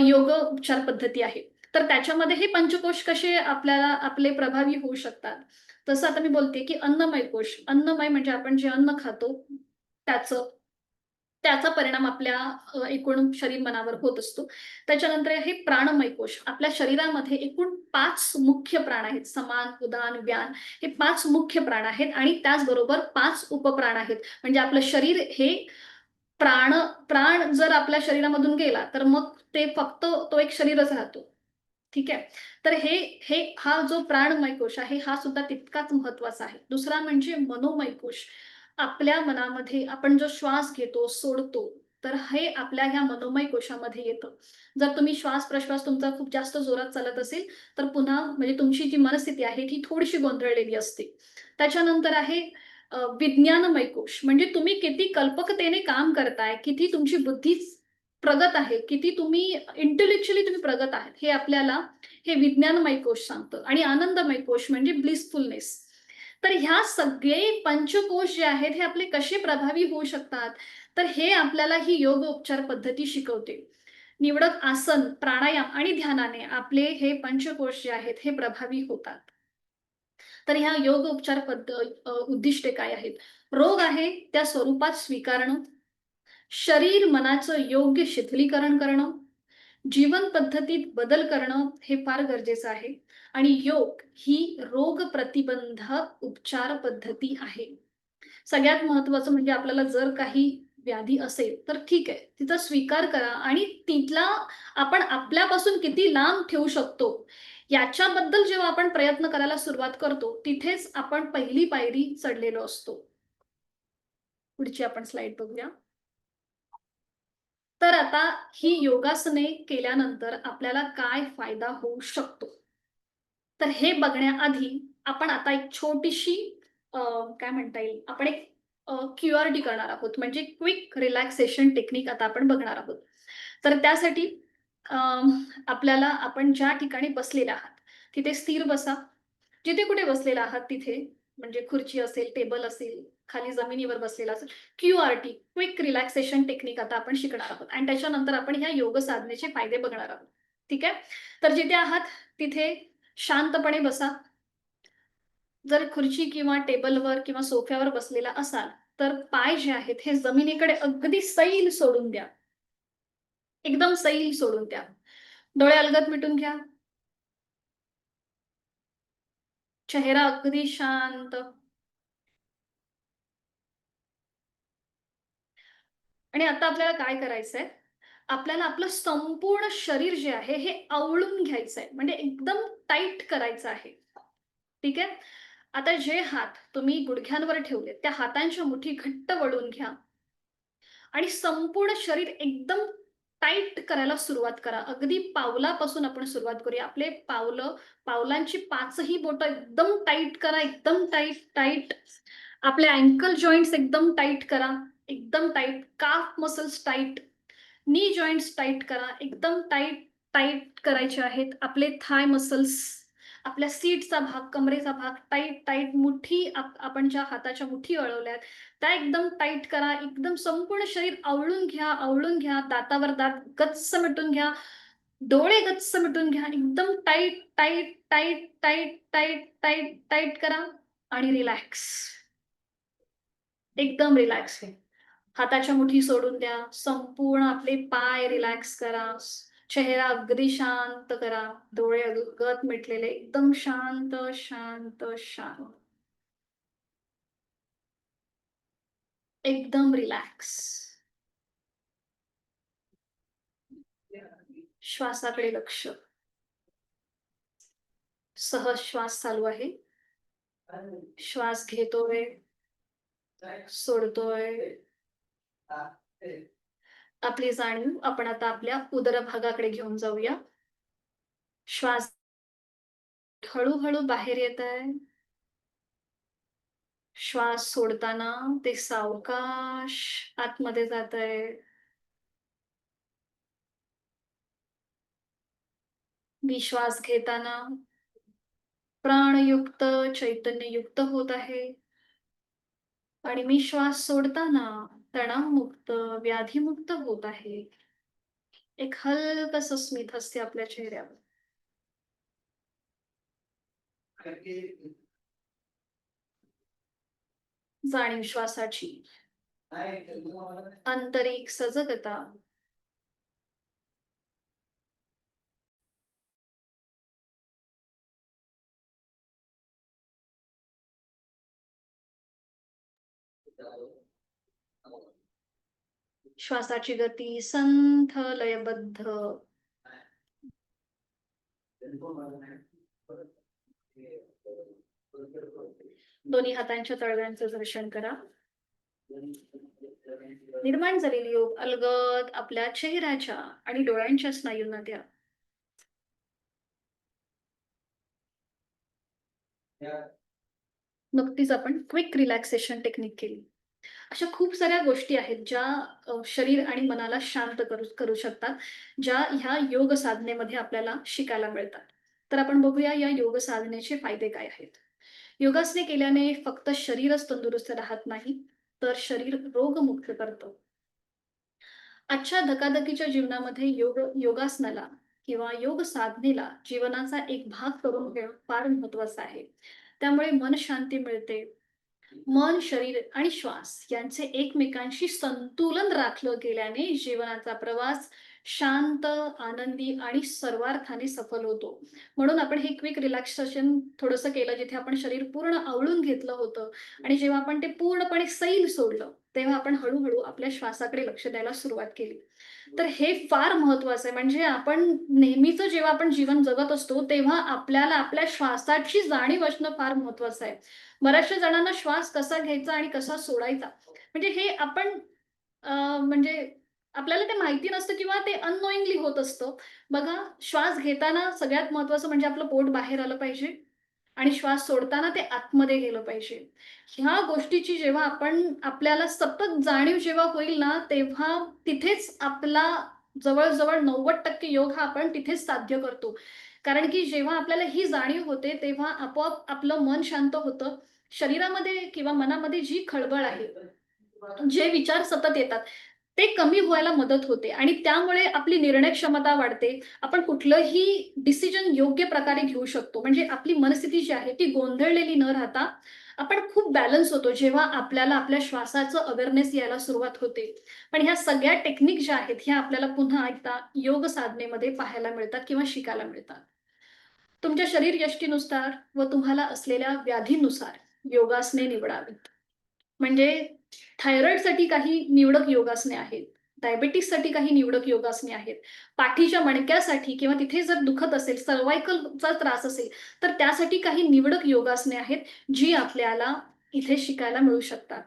योग उपचार पद्धती आहे. तर त्याच्यामध्ये हे पंचकोश कसे आपले प्रभावी होऊ शकतात. तसं आता मी बोलते, की अन्नमय कोश. अन्नमय म्हणजे आपण जे अन्न खातो त्याचं त्याचा परिणाम आपल्या एकूण शरीर मनावर होत असतो. त्याच्यानंतर आहे प्राणमय कोश. आपल्या शरीरामध्ये एकूण 5 मुख्य प्राण आहेत. समान, उदान, व्यान हे 5 मुख्य प्राण आहेत आणि त्याचबरोबर 5 उपप्राण आहेत. म्हणजे आपलं शरीर हे प्राण प्राण जर आपल्या शरीरामधून गेला, तर मग ते फक्त तो एक शरीरच राहतो. ठीक आहे. तर हे हे हा जो प्राणमय कोश आहे, हा सुद्धा तितकाच महत्त्वाचा आहे. दुसरा म्हणजे मनोमय कोश. आपल्या मनामध्ये आपण जो श्वास घेतो, सोडतो, तर हे आपल्या ह्या मनोमय कोशामध्ये येतं. जर तुम्ही श्वास-प्रश्वास तुमचा खूप जास्त जोरात चालत असेल, तर पुन्हा म्हणजे तुमची जी मनस्थिती आहे, ती थोडीशी गोंधळलेली असते. त्याच्यानंतर आहे विज्ञानमय कोश. म्हणजे तुम्ही किती कल्पकतेने काम करताय, किती तुमची बुद्धी प्रगत आहे, किती तुम्ही इंटेलेक्चुअली तुम्ही प्रगत आहात, हे आपल्याला हे विज्ञानमय कोश सांगतं आणि आनंदमय कोश म्हणजे ब्लिसफुलनेस. तर ह्या सगळे पंचकोश जे आहेत, हे आपले कसे प्रभावी होऊ शकतात, तर हे आपल्याला ही योग उपचार पद्धती शिकवते. निवडक आसन, प्राणायाम आणि ध्यानाने आपले हे पंचकोश जे आहेत, हे प्रभावी होतात. तर ह्या योग उपचार उद्दिष्टे काय आहेत? रोग आहे त्या स्वरूपात स्वीकारणं, शरीर मनाचं योग्य शिथिलीकरण करणं, जीवन पद्धतीत बदल करणं हे फार गरजेचं आहे आणि योग ही रोग प्रतिबंधक उपचार पद्धती आहे. सगळ्यात महत्त्वाचं म्हणजे आपल्याला जर काही व्याधी असेल, तर ठीक आहे, तिचा स्वीकार करा आणि तिथला आपण आपल्यापासून किती लांब ठेवू शकतो, याच्याबद्दल जेव्हा आपण प्रयत्न करायला सुरुवात करतो, तिथेच आपण पहिली पायरी चढलेलो असतो. पुढची आपण स्लाईड बघूया. तर आता ही योगासने केल्यानंतर आपल्याला काय फायदा होऊ शकतो? तर हे बघण्याआधी आपण आता एक छोटीशी काय म्हणता येईल, आपण एक क्यू-आर-टी करणार आहोत. म्हणजे क्विक रिलॅक्सेशन टेक्निक आता आपण बघणार आहोत. तर त्यासाठी अ, आपल्याला आपण ज्या ठिकाणी बसलेले आहात, तिथे स्थिर बसा. जिथे कुठे बसलेला आहात तिथे. म्हणजे खुर्ची असेल, टेबल असेल, खाली जमिनीवर बसलेला असेल, क्यू-आर-टी, क्विक रिलॅक्सेशन टेक्निक आता आपण शिकणार आहोत आणि त्याच्यानंतर आपण ह्या योग साधनेचे फायदे बघणार आहोत. ठीक आहे? तर जिथे आहात तिथे शांतपणे बसा. जर खुर्ची किंवा टेबलवर किंवा सोफ्यावर बसलेला असाल, तर पाय जे आहेत हे जमिनीकडे अगदी सैल सोडून द्या. एकदम सैल सोडून द्या. डोळे अलगद मिटून घ्या. चेहरा अगदी शांत आणि आता आपल्याला काय करायचंय, आपल्याला आपलं संपूर्ण शरीर जे आहे हे आवळून घ्यायचंय. म्हणजे एकदम टाईट करायचं आहे. ठीक आहे? आता जे हात तुम्ही गुडघ्यांवर ठेवलेत, त्या हातांच्या मुठी घट्ट वळून घ्या आणि संपूर्ण शरीर एकदम टाईट करायला सुरुवात करा. अगदी पावलापासून आपण सुरुवात करूया. आपले पावलांची 5ही बोटं एकदम टाईट करा, एकदम टाईट, टाईट. आपले अँकल जॉइंट्स एकदम टाईट करा, एकदम टाईट. काफ मसल्स टाईट. नी जॉइंट्स टाईट करा. एकदम टाईट, टाईट करायचे आहेत. आपले थाय मसल्स, आपल्या सीटचा भाग, कमरेचा भाग टाईट, टाईट. आपण ज्या हाताच्या मुठी वळवल्यात, त्या एकदम टाईट करा. एकदम संपूर्ण शरीर आवळून घ्या, आवळून घ्या. दातावर दात गच्च मिटून घ्या. डोळे गच्च मिटून घ्या. एकदम tight, tight, tight, tight, tight, tight, tight करा आणि रिलॅक्स. एकदम रिलॅक्स व्हा. हाताच्या मुठी सोडून द्या. संपूर्ण आपले पाय रिलॅक्स करा. चेहरा अगदी शांत करा. डोळे अलगद मिटलेले. एकदम शांत, शांत, शांत. एकदम रिलॅक्स. श्वासाकडे लक्ष. सहज श्वास चालू आहे. श्वास घेतोय, सोडतोय. आपली जाणीव आपण आता आपल्या उदरभागाकडे घेऊन जाऊया. श्वास हळू-हळू बाहेर येतंय. श्वास सोडताना ते सावकाश आतमध्ये जातंय. मी श्वास घेताना प्राणयुक्त, चैतन्ययुक्त होत आहे आणि मी श्वास सोडताना तणावमुक्त, व्याधीमुक्त होत आहे. एक हलकंसं स्मित असते आपल्या चेहऱ्यावर. जाणीव श्वासाची. आंतरिक सजगता. श्वासाची गती संथ, लयबद्ध. दोन्ही हातांच्या तळव्यांचं घर्षण करा. निर्माण झालेली योग अलगद आपल्या चेहऱ्याच्या आणि डोळ्यांच्या स्नायूंना द्या. नुकतीच आपण क्विक रिलॅक्सेशन टेक्निक केली. अशा खूप साऱ्या गोष्टी आहेत ज्या शरीर आणि मनाला शांत करू शकतात, ज्या ह्या योग साधनेमध्ये आपल्याला शिकायला मिळतात. तर आपण बघूया या योग साधनेचे फायदे काय आहेत. योगासने केल्याने फक्त शरीरच तंदुरुस्त राहत नाही, तर शरीर रोगमुक्त करतं. आजच्या धकाधकीच्या जीवनामध्ये योगासनाला किंवा योग साधनेला जीवनाचा एक भाग करून घेणं फार महत्वाचं आहे. त्यामुळे मनशांती मिळते. मन, शरीर आणि श्वास यांचे एकमेकांशी संतुलन राखलं गेल्याने जीवनाचा प्रवास शांत, आनंदी आणि सर्वार्थाने सफल होतो. म्हणून आपण हे क्विक रिलॅक्सेशन थोडंसं केलं, जिथे आपण शरीर पूर्ण आवळून घेतलं होतं आणि जेव्हा आपण ते पूर्णपणे सैल सोडलं, तेव्हा आपण हळू आपल्या श्वासाकडे लक्ष द्यायला सुरुवात केली. तर हे फार महत्वाचं आहे. म्हणजे आपण नेहमीचं जेव्हा आपण जीवन जगत असतो, तेव्हा आपल्याला आपल्या श्वासाची जाणीव असणं फार महत्वाचं आहे. बऱ्याचशा जणांना श्वास कसा घ्यायचा आणि कसा सोडायचा, म्हणजे हे आपण म्हणजे आपल्याला ते माहिती नसतं किंवा ते अननोइंगली होत असतं. बघा, श्वास घेताना सगळ्यात महत्त्वाचं म्हणजे आपलं पोट बाहेर आलं पाहिजे आणि श्वास सोडताना ते आतमध्ये गेलं पाहिजे. ह्या गोष्टीची जेव्हा आपल्याला सतत जाणीव जेव्हा होईल ना, तेव्हा तिथेच आपला जवळ-जवळ 90% योग हा आपण तिथेच साध्य करतो. कारण की जेव्हा आपल्याला ही जाणीव होते, तेव्हा आपोआप आपलं मन शांत होतं शरीरामध्ये किंवा मनामध्ये जी खळबळ आहे, जे विचार सतत येतात, ते कमी व्हायला मदत होते आणि त्यामुळे आपली निर्णय क्षमता वाढते. आपण कुठलंही डिसिजन योग्य प्रकारे घेऊ शकतो. म्हणजे आपली मनस्थिती जी आहे ती गोंधळलेली न राहता आपण खूप बॅलन्स होतो, जेव्हा आपल्याला आपल्या श्वासाचं अवेअरनेस यायला सुरुवात होते. पण ह्या सगळ्या टेक्निक ज्या आहेत, ह्या आपल्याला पुन्हा एकदा योग साधनेमध्ये पाहायला मिळतात किंवा शिकायला मिळतात. तुमच्या शरीरयष्टीनुसार व तुम्हाला असलेल्या व्याधीनुसार योगासने निवडावीत. म्हणजे थायरॉइडसाठी काही निवडक योगासने आहेत. डायबिटीजसाठी काही निवडक योगासने आहेत. पाठीच्या मणक्यासाठी किंवा तिथे जर दुखत असेल, सर्व्हायकलचा त्रास असेल, तर त्यासाठी काही निवडक योगासने आहेत, जी आपल्याला इथे शिकायला मिळू शकतात.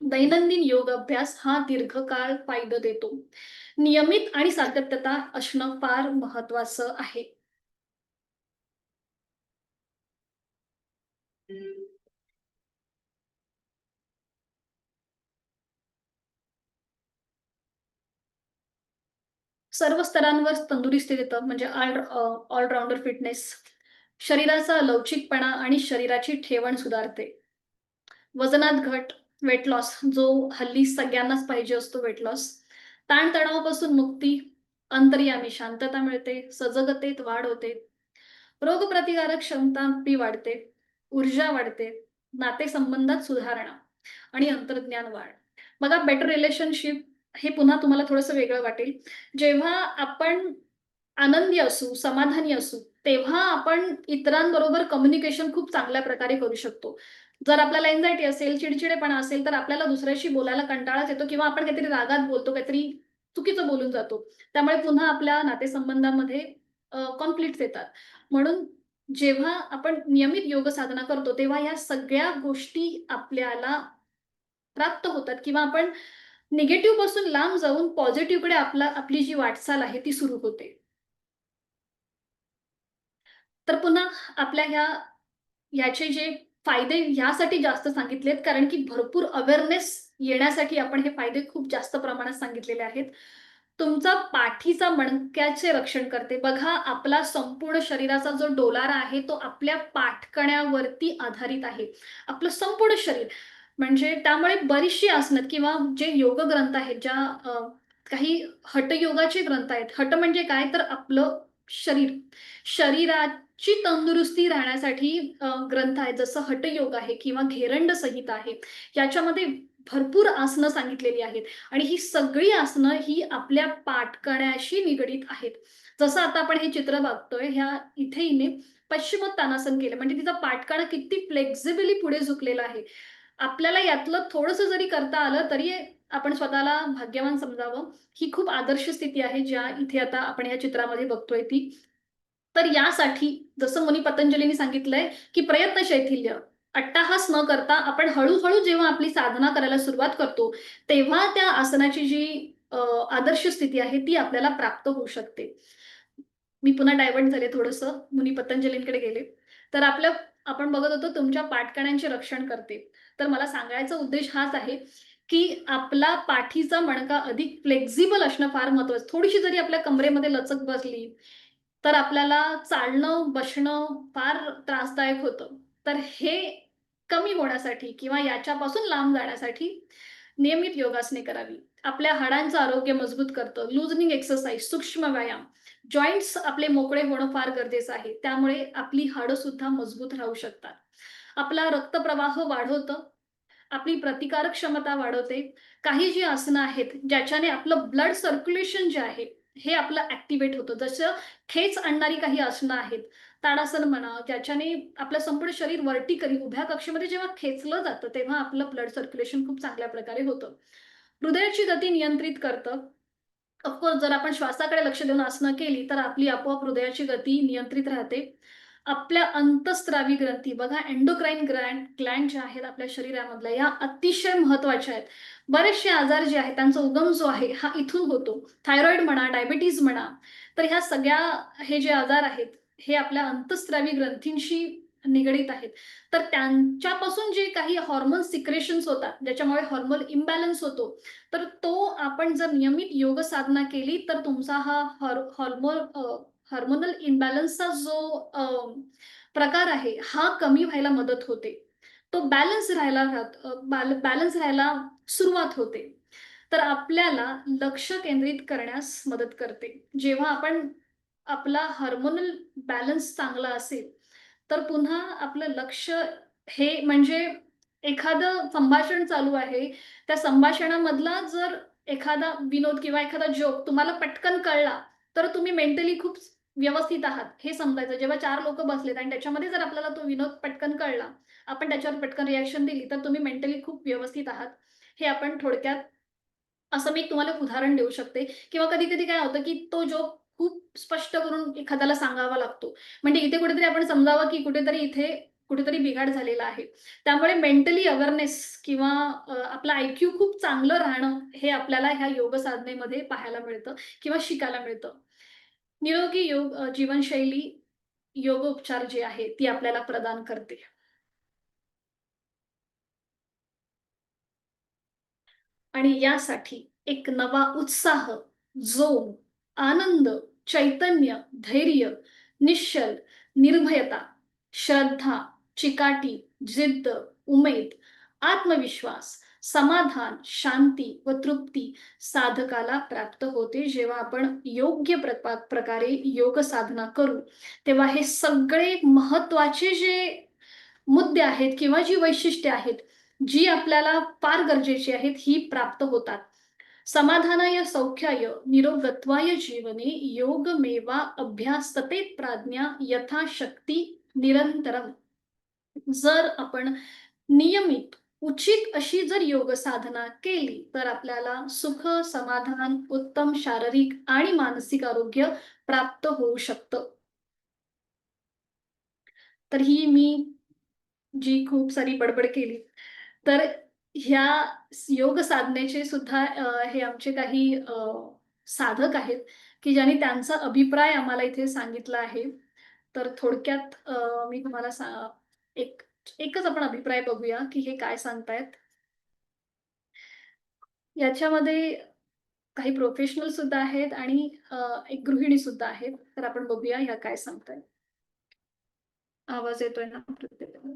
दैनंदिन योग अभ्यास हा दीर्घकाळ फायदा देतो. नियमित आणि सातत्यता असणं फार महत्वाचं आहे. सर्व स्तरांवर तंदुरुस्ती देतं म्हणजे ऑलराउंडर फिटनेस. शरीराचा लवचिकपणा आणि शरीराची ठेवण सुधारते. वजनात घट, वेट लॉस जो हल्ली सगळ्यांनाच पाहिजे असतो वेट लॉस. ताणतणावापासून मुक्ती, अंतर्यामी शांतता मिळते, सजगतेत वाढ होते. रोगप्रतिकारक क्षमता ती वाढते, ऊर्जा वाढते, नातेसंबंधात सुधारणा आणि अंतर्ज्ञान वाढ. बघा बेटर रिलेशनशिप हे पुन्हा तुम्हाला थोडंसं वेगळं वाटेल. जेव्हा आपण आनंदी असू, समाधानी असू, तेव्हा आपण इतरांबरोबर कम्युनिकेशन खूप चांगल्या प्रकारे करू शकतो. जर आपल्याला अँक्साइटी असेल, चिडचिडेपणा असेल, तर आपल्याला दुसऱ्याशी बोलायला कंटाळाच येतो किंवा आपण काहीतरी रागात बोलतो, काहीतरी चुकीचं बोलून जातो. त्यामुळे पुन्हा आपल्या नातेसंबंधामध्ये कॉन्फ्लिक्ट्स येतात. म्हणून जेव्हा आपण नियमित योग साधना करतो, तेव्हा या सगळ्या गोष्टी आपल्याला प्राप्त होतात किंवा आपण निगेटिव्ह पासून लांब जाऊन पॉझिटिव्हकडे आपली जी वाटचाल आहे ती सुरू होते. तर पुन्हा आपल्या याचे जे फायदे ह्यासाठी जास्त सांगितलेत, कारण की भरपूर अवेअरनेस येण्यासाठी आपण हे फायदे खूप जास्त प्रमाणात सांगितलेले आहेत. तुमचा पाठीचा मणक्याचे रक्षण करते. बघा, आपला संपूर्ण शरीराचा जो डोलारा आहे, तो आपल्या पाठकण्यावरती आधारित आहे. आपलं संपूर्ण शरीर. म्हणजे त्यामुळे बरीचशी आसनं किंवा जे योग ग्रंथ आहेत, काही हठयोगाचे ग्रंथ आहेत. हठ म्हणजे काय? तर आपलं शरीर. शरीराची तंदुरुस्ती राहण्यासाठी ग्रंथ आहेत. जसं हठयोग आहे किंवा घेरंड संहिता आहे. याच्यामध्ये भरपूर आसनं सांगितलेली आहेत आणि ही सगळी आसनं ही आपल्या पाठकण्याशी निगडीत आहेत. जसं आता आपण हे चित्र बघतोय, इथे हिने पश्चिमोत्तानासन केलं. म्हणजे तिचा पाठकणा किती फ्लेक्सिबली पुढे झुकलेला आहे. आपल्याला यातलं थोडंसं जरी करता आलं, तरी आपण स्वतःला भाग्यवान समजावं. ही खूप आदर्श स्थिती आहे, ज्या इथे आता आपण या चित्रामध्ये बघतोय ती. तर यासाठी जसं मुनी पतंजलींनी सांगितलंय, की प्रयत्न शैथिल्य, अट्टाहास न करता आपण हळू जेव्हा आपली साधना करायला सुरुवात करतो, तेव्हा त्या आसनाची जी अ, आदर्श स्थिती आहे, ती आपल्याला प्राप्त होऊ शकते. मी पुन्हा डायव्हर्ट झाले थोडंसं, मुनी पतंजलींकडे गेले. तर आपण बघत होतो तुमच्या पाठकण्यांचे रक्षण करते. तर मला सांगायचा उद्देश हाच आहे, की आपला पाठीचा मणका अधिक फ्लेक्सिबल असणं फार महत्वाचं. थोडीशी जरी आपल्या कमरेमध्ये लचक बसली, तर आपल्याला चालणं, बसणं फार त्रासदायक होतं. तर हे कमी होण्यासाठी किंवा याच्यापासून लांब जाण्यासाठी नियमित योगासने करावी. आपल्या हाडांचं आरोग्य मजबूत करतं. लूजनिंग एक्सरसाइज, सूक्ष्म व्यायाम, जॉइंट्स आपले मोकळे होणं फार गरजेचं आहे. त्यामुळे आपली हाडं सुद्धा मजबूत राहू शकतात. आपला रक्तप्रवाह वाढवतं. आपली प्रतिकारक क्षमता वाढवते. काही जी आसनं आहेत, ज्याच्याने आपलं ब्लड सर्क्युलेशन जे आहे, हे आपलं ॲक्टिव्हेट होतं. जसं खेच आणणारी काही आसनं आहेत. ताडासन म्हणा, ज्याच्याने आपलं संपूर्ण शरीर व्हर्टिकली उभ्या कक्षेमध्ये जेव्हा खेचलं जातं, तेव्हा आपलं ब्लड सर्क्युलेशन खूप चांगल्या प्रकारे होतं. हृदयाची गती नियंत्रित करतं. जर आपण श्वासाकडे लक्ष देऊन आसनं केली, तर आपली आपोआप हृदयाची गती नियंत्रित राहते. आपल्या अंतःस्रावी ग्रंथी बघा, एंडोक्राईन ग्लँड ज्या आहेत आपल्या शरीरामधल्या, या अतिशय महत्त्वाच्या आहेत. बरेचसे आजार जे आहेत, त्यांचा उगम जो आहे, हा इथून होतो. थायरॉइड म्हणा, डायबिटीज म्हणा, तर ह्या सगळ्या हे जे आजार आहेत, हे आपल्या अंतःस्रावी ग्रंथींशी निगडीत आहेत. तर त्यांच्यापासून जे काही हार्मोन सिक्रेशन्स होतात, ज्याच्यामुळे हार्मोन इम्बॅलन्स होतो, तर तो आपण जर नियमित योग साधना केली, तर तुमचा हा हार्मोनल इम्बॅलन्सचा जो प्रकार आहे, हा कमी व्हायला मदत होते. तो बॅलन्स राहायला सुरुवात होते. तर आपल्याला लक्ष केंद्रित करण्यास मदत करते. जेव्हा आपण आपला हार्मोनल बॅलन्स चांगला असेल, तर पुन्हा आपलं लक्ष हे म्हणजे एखादं संभाषण चालू आहे, त्या संभाषणामधला जर एखादा विनोद किंवा एखादा जोक तुम्हाला पटकन कळला, तर तुम्ही मेंटली खूप व्यवस्थित आहात, हे समजायचं. जेव्हा 4 लोकं बसलेत आणि त्याच्यामध्ये जर आपल्याला तो विनोद पटकन कळला, आपण त्याच्यावर पटकन रिएक्शन दिली, तर तुम्ही मेंटली खूप व्यवस्थित आहात. हे आपण थोडक्यात असं मी एक तुम्हाला एक उदाहरण देऊ शकते किंवा कधी-कधी काय होतं, की तो जोक खूप स्पष्ट करून एखाद्याला सांगावा लागतो. म्हणजे इथे कुठेतरी आपण समजावं, की कुठेतरी इथे कुठेतरी बिघाड झालेला आहे. त्यामुळे मेंटली अवेअरनेस किंवा आपलं आय-क्यू खूप चांगलं राहणं हे आपल्याला ह्या योग साधनेमध्ये पाहायला मिळतं किंवा शिकायला मिळतं. निरोगी जीवनशैली योगोपचार जी आहे ती आपल्याला प्रदान करते. आणि यासाठी एक नवा उत्साह, जोम, आनंद, चैतन्य, धैर्य, निश्चल, निर्भयता, श्रद्धा, चिकाटी, जिद्द, उमेद, आत्मविश्वास, समाधान, शांती व तृप्ती साधकाला प्राप्त होते. जेव्हा आपण योग्य प्रकारे योग साधना करू, तेव्हा हे सगळे महत्त्वाचे जे मुद्दे आहेत किंवा जी वैशिष्ट्ये आहेत, जी आपल्याला फार गरजेची आहेत, ही प्राप्त होतात. समाधानाय सौख्याय निरोगत्वाय जीवने योगमेवा अभ्यासते प्राज्ञा यथाशक्ती निरंतरम. जर आपण नियमित, उचित अशी जर योग साधना केली, तर आपल्याला सुख, समाधान, उत्तम शारीरिक आणि मानसिक आरोग्य प्राप्त होऊ शकतं. तर ही मी जी खूप सारी बडबड केली. तर ह्या योग साधनेचे सुद्धा हे आमचे काही साधक आहेत, की ज्यांनी त्यांचा अभिप्राय आम्हाला इथे सांगितला आहे. तर थोडक्यात मी तुम्हाला एक एकच आपण अभिप्राय बघूया, की हे काय सांगतायत. याच्यामध्ये काही प्रोफेशनल सुद्धा आहेत आणि एक गृहिणी सुद्धा आहेत. तर आपण बघूया ह्या काय सांगतायत. आवाज येतोय ना प्रत्येकाला?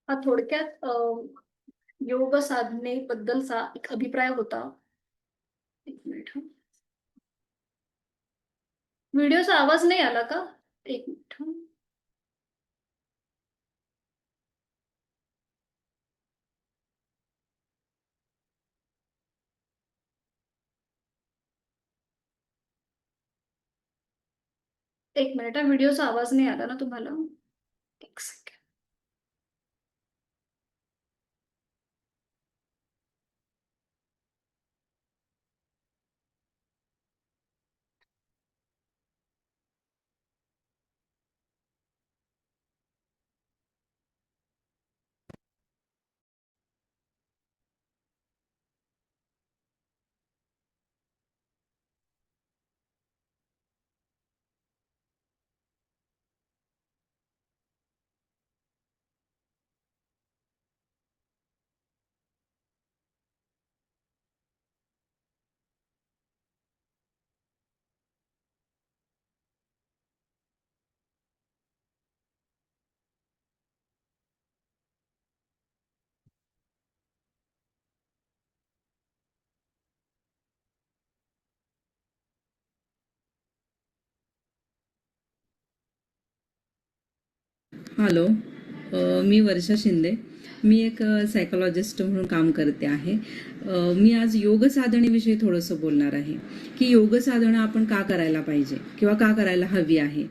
हा थोडक्यात योग साधनेबद्दलचा एक अभिप्राय होता. 1 मिनिट हं. व्हिडिओचा आवाज नाही आला का? 1 मिनिट हं. 1 मिनिट हां. व्हिडिओचा आवाज नाही आला ना तुम्हाला? 1 सेकंड. हॅलो. मी वर्षा शिंदे. मी एक सायकोलॉजिस्ट म्हणून काम करते आहे. मी आज योग साधनेविषयी थोडंसं बोलणार आहे की योग साधना आपण का करायला पाहिजे किंवा का करायला हवी आहे.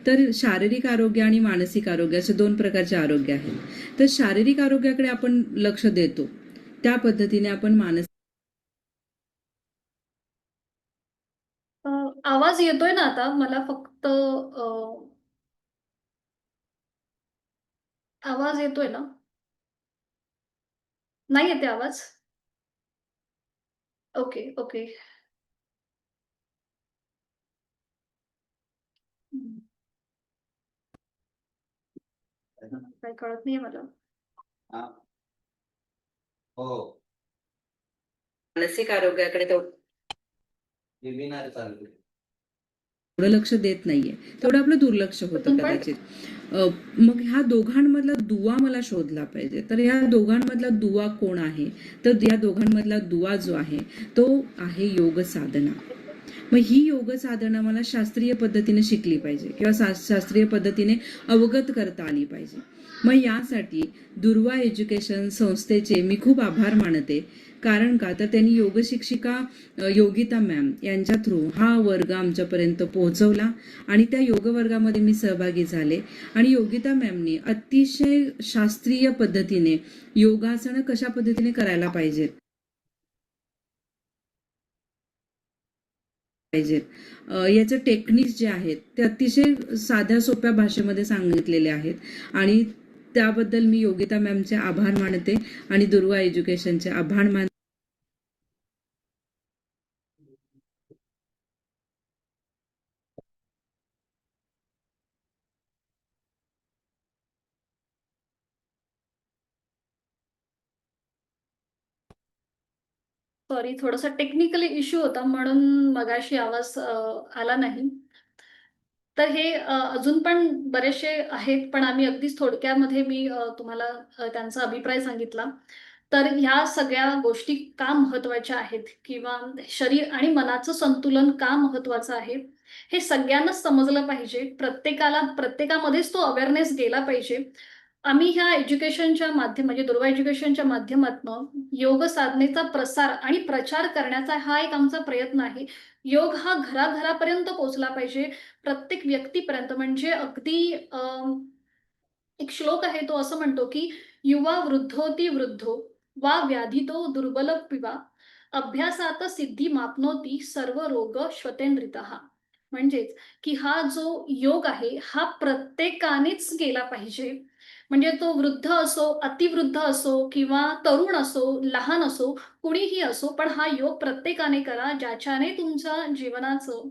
तर शारीरिक आरोग्य आणि मानसिक आरोग्य असे दोन प्रकारचे आरोग्य आहेत. तर शारीरिक आरोग्याकडे आपण लक्ष देतो, त्या पद्धतीने आपण मानसिक अ, आवाज येतोय ना आता? मला फक्त आवाज येतोय ना? नाही येते आवाज? Okay, okay. हं. काही कळत नाहीये मला. हो. मानसिक आरोग्याकडे तेवढं लक्ष देत नाहीये, तेवढं आपलं दुर्लक्ष होतं कुठून पण? कदाचित. मग ह्या दोघांमधला दुवा मला शोधला पाहिजे. तर ह्या दोघांमधला दुवा कोण आहे? तर या दोघांमधला दुवा जो आहे तो आहे योग साधना. मग ही योग साधना मला शास्त्रीय पद्धतीने शिकली पाहिजे किंवा शास्त्रीय पद्धतीने अवगत करता आली पाहिजे. मग यासाठी दुर्वा एज्युकेशन संस्थेचे मी खूप आभार मानते. कारण का तर त्यांनी योग शिक्षिका योगिता मॅम यांच्या थ्रू हा वर्ग आमच्यापर्यंत पोहोचवला आणि त्या योग वर्गामध्ये मी सहभागी झाले. आणि योगिता मॅमनी अतिशय शास्त्रीय पद्धतीने योगासनं कशा पद्धतीने करायला पाहिजेत याचे टेक्निक्स जे आहेत ते अतिशय साध्या सोप्या भाषेमध्ये सांगितलेले आहेत. आणि त्याबद्दल मी योगिता मॅमचे आभार मानते आणि दुर्वा एज्युकेशनचे आभार मानते. सॉरी, थोडासा टेक्निकल इश्यू होता म्हणून मगाशी आवाज आला नाही. तर हे अजून पण बरेचसे आहेत, पण आम्ही अगदीच थोडक्यामध्ये मी तुम्हाला त्यांचा अभिप्राय सांगितला. तर ह्या सगळ्या गोष्टी का महत्त्वाच्या आहेत किंवा शरीर आणि मनाचं संतुलन का महत्त्वाचं आहे, हे सगळ्यांनाच समजलं पाहिजे. प्रत्येकामध्येच तो अवेअरनेस गेला पाहिजे. आम्ही ह्या एज्युकेशनच्या म्हणजे दुर्वा एज्युकेशनच्या माध्यमातनं योग साधनेचा प्रसार आणि प्रचार करण्याचा हा एक आमचा प्रयत्न आहे. योग हा घराघरापर्यंत पोहोचला पाहिजे. प्रत्येक व्यक्तीपर्यंत म्हणजे अगदी एक श्लोक आहे तो असं म्हणतो, की "युवा वृद्धोती वृद्धो वा व्याधितो दुर्बलपिवा अभ्यासात सिद्धी माप्नोती सर्व रोग श्वतेनरितः." म्हणजेच, की हा जो योग आहे, हा प्रत्येकानेच केला पाहिजे. म्हणजे तो वृद्ध असो, अतिवृद्ध असो किंवा तरुण असो, लहान असो, कुणीही असो, पण हा योग प्रत्येकाने करा, ज्याच्याने तुमच्या जीवनाचं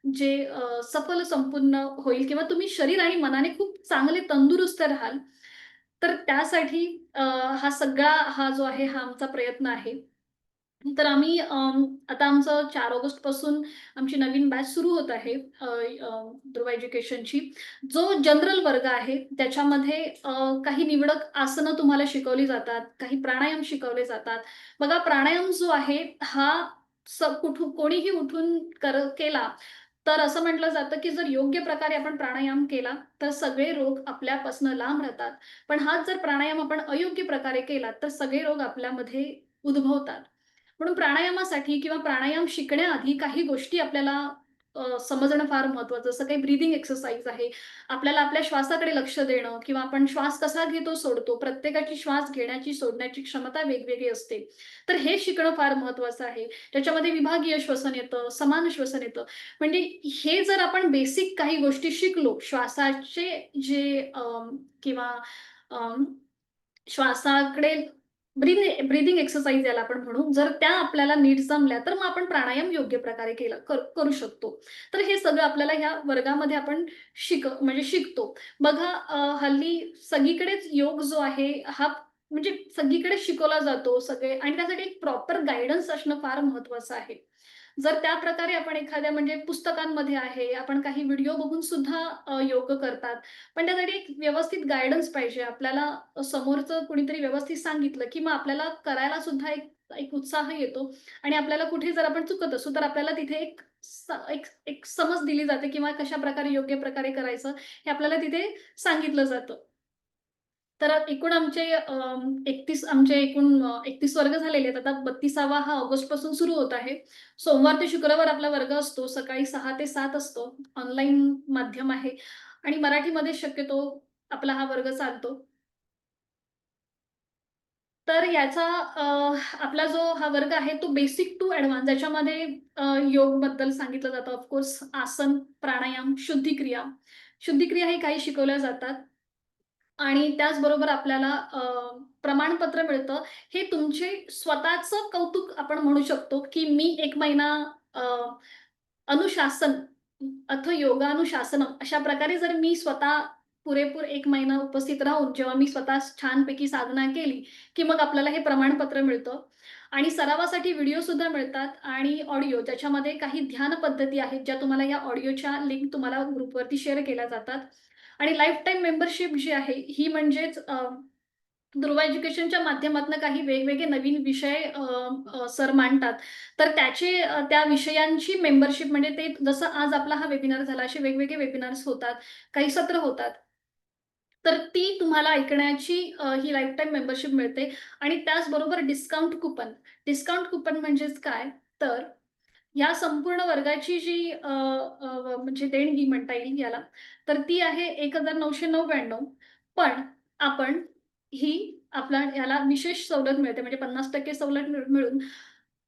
जे सफल संपन्न होईल किंवा तुम्ही शरीर आणि मनाने खूप चांगले तंदुरुस्त राहाल. तर त्यासाठी हा जो आहे, हा आमचा प्रयत्न आहे. तर आम्ही आता आमचं 4 ऑगस्टपासून आमची नवीन बॅच सुरू होत आहे ध्रुव एज्युकेशनची. जो जनरल वर्ग आहे, त्याच्यामध्ये काही निवडक आसनं तुम्हाला शिकवली जातात, काही प्राणायाम शिकवले जातात. बघा, प्राणायाम जो आहे, हा कोणीही उठून केला, तर असं म्हटलं जातं, की जर योग्य प्रकारे आपण प्राणायाम केला, तर सगळे रोग आपल्यापासून लांब राहतात. पण हाच जर प्राणायाम आपण अयोग्य प्रकारे केला, तर सगळे रोग आपल्यामध्ये उद्भवतात. म्हणून प्राणायामासाठी किंवा प्राणायाम शिकण्याआधी काही गोष्टी आपल्याला समजणं फार महत्त्वाचं. जसं काही ब्रीथिंग एक्सरसाइज आहे. आपल्याला आपल्या श्वासाकडे लक्ष देणं किंवा आपण श्वास कसा घेतो, सोडतो. प्रत्येकाची श्वास घेण्याची, सोडण्याची क्षमता वेगवेगळी असते. तर हे शिकणं फार महत्त्वाचं आहे. त्याच्यामध्ये विभागीय श्वसन येतं, समान श्वसन येतं. म्हणजे हे जर आपण बेसिक काही गोष्टी शिकलो, श्वासाचे जे किंवा श्वासाकडे ब्रीथिंग एक्सरसाइज याला आपण म्हणू. जर त्या आपल्याला नीट जमल्या, तर मग आपण प्राणायाम योग्य प्रकारे करू शकतो. तर हे सगळं आपल्याला ह्या वर्गामध्ये आपण म्हणजे शिकतो. बघा, हल्ली सगळीकडेच योग जो आहे, हा म्हणजे सगळीकडे शिकवला जातो आणि त्यासाठी एक प्रॉपर गाईडन्स असणं फार महत्त्वाचं आहे. जर त्या प्रकारे आपण एखाद्या म्हणजे पुस्तकांमध्ये आहे, आपण काही व्हिडिओ बघून सुद्धा योग करतात. पण त्यासाठी एक व्यवस्थित गाईडन्स पाहिजे. आपल्याला समोरचं कुणीतरी व्यवस्थित सांगितलं, की मग आपल्याला करायला सुद्धा एक एक उत्साह येतो आणि आपल्याला कुठे जर आपण चुकत असू, तर आपल्याला तिथे एक एक एक समज दिली जाते किंवा कशा प्रकारे योग्य प्रकारे करायचं हे आपल्याला तिथे सांगितलं जातं. तर एकूण आमचे 31 आमचे एकूण 31 वर्ग झालेले आहेत. आता 32वा हा ऑगस्टपासून सुरू होत आहे. सोमवार ते शुक्रवार आपला वर्ग असतो. सकाळी 6 ते 7 असतो. ऑनलाईन माध्यम आहे आणि मराठीमध्ये शक्यतो आपला हा वर्ग चालतो. तर याचा आपला जो हा वर्ग आहे तो बेसिक टू ॲडव्हान्स ज्याच्यामध्ये योगबद्दल सांगितलं जातं. ऑफकोर्स आसन, प्राणायाम, शुद्धिक्रिया. शुद्धिक्रिया हे काही शिकवल्या जातात. आणि त्याचबरोबर आपल्याला प्रमाणपत्र मिळतं. हे तुमचे स्वतःचं कौतुक आपण म्हणू शकतो, की मी 1 महिना अ, अनुशासन योगानुशासनम अशा प्रकारे जर मी स्वतः पुरेपूर 1 महिना उपस्थित राहून जेव्हा मी स्वतः छानपैकी साधना केली, की मग आपल्याला हे प्रमाणपत्र मिळतं. आणि सरावासाठी व्हिडिओसुद्धा मिळतात आणि ऑडिओ ज्याच्यामध्ये काही ध्यान पद्धती आहेत, ज्या तुम्हाला या ऑडिओच्या लिंक तुम्हाला ग्रुपवरती शेअर केल्या जातात. आणि लाईफटाईम मेंबरशिप जी आहे, ही म्हणजेच ध्रुव एज्युकेशनच्या माध्यमातून काही वेगवेगळे नवीन विषय सर मांडतात. तर त्याचे त्या विषयांची मेंबरशिप म्हणजे ते जसं आज आपला हा वेबिनार झाला, असे वेगवेगळे वेबिनार्स होतात, काही सत्र होतात. तर ती तुम्हाला ऐकण्याची ही लाईफटाईम मेंबरशिप मिळते आणि त्याचबरोबर डिस्काउंट कुपन. डिस्काउंट कुपन म्हणजेच काय? तर या संपूर्ण वर्गाची जी म्हणजे देणगी म्हणता येईल याला, तर ती आहे 1999. पण आपण ही आपला याला विशेष सवलत मिळते म्हणजे 50% सवलत मिळून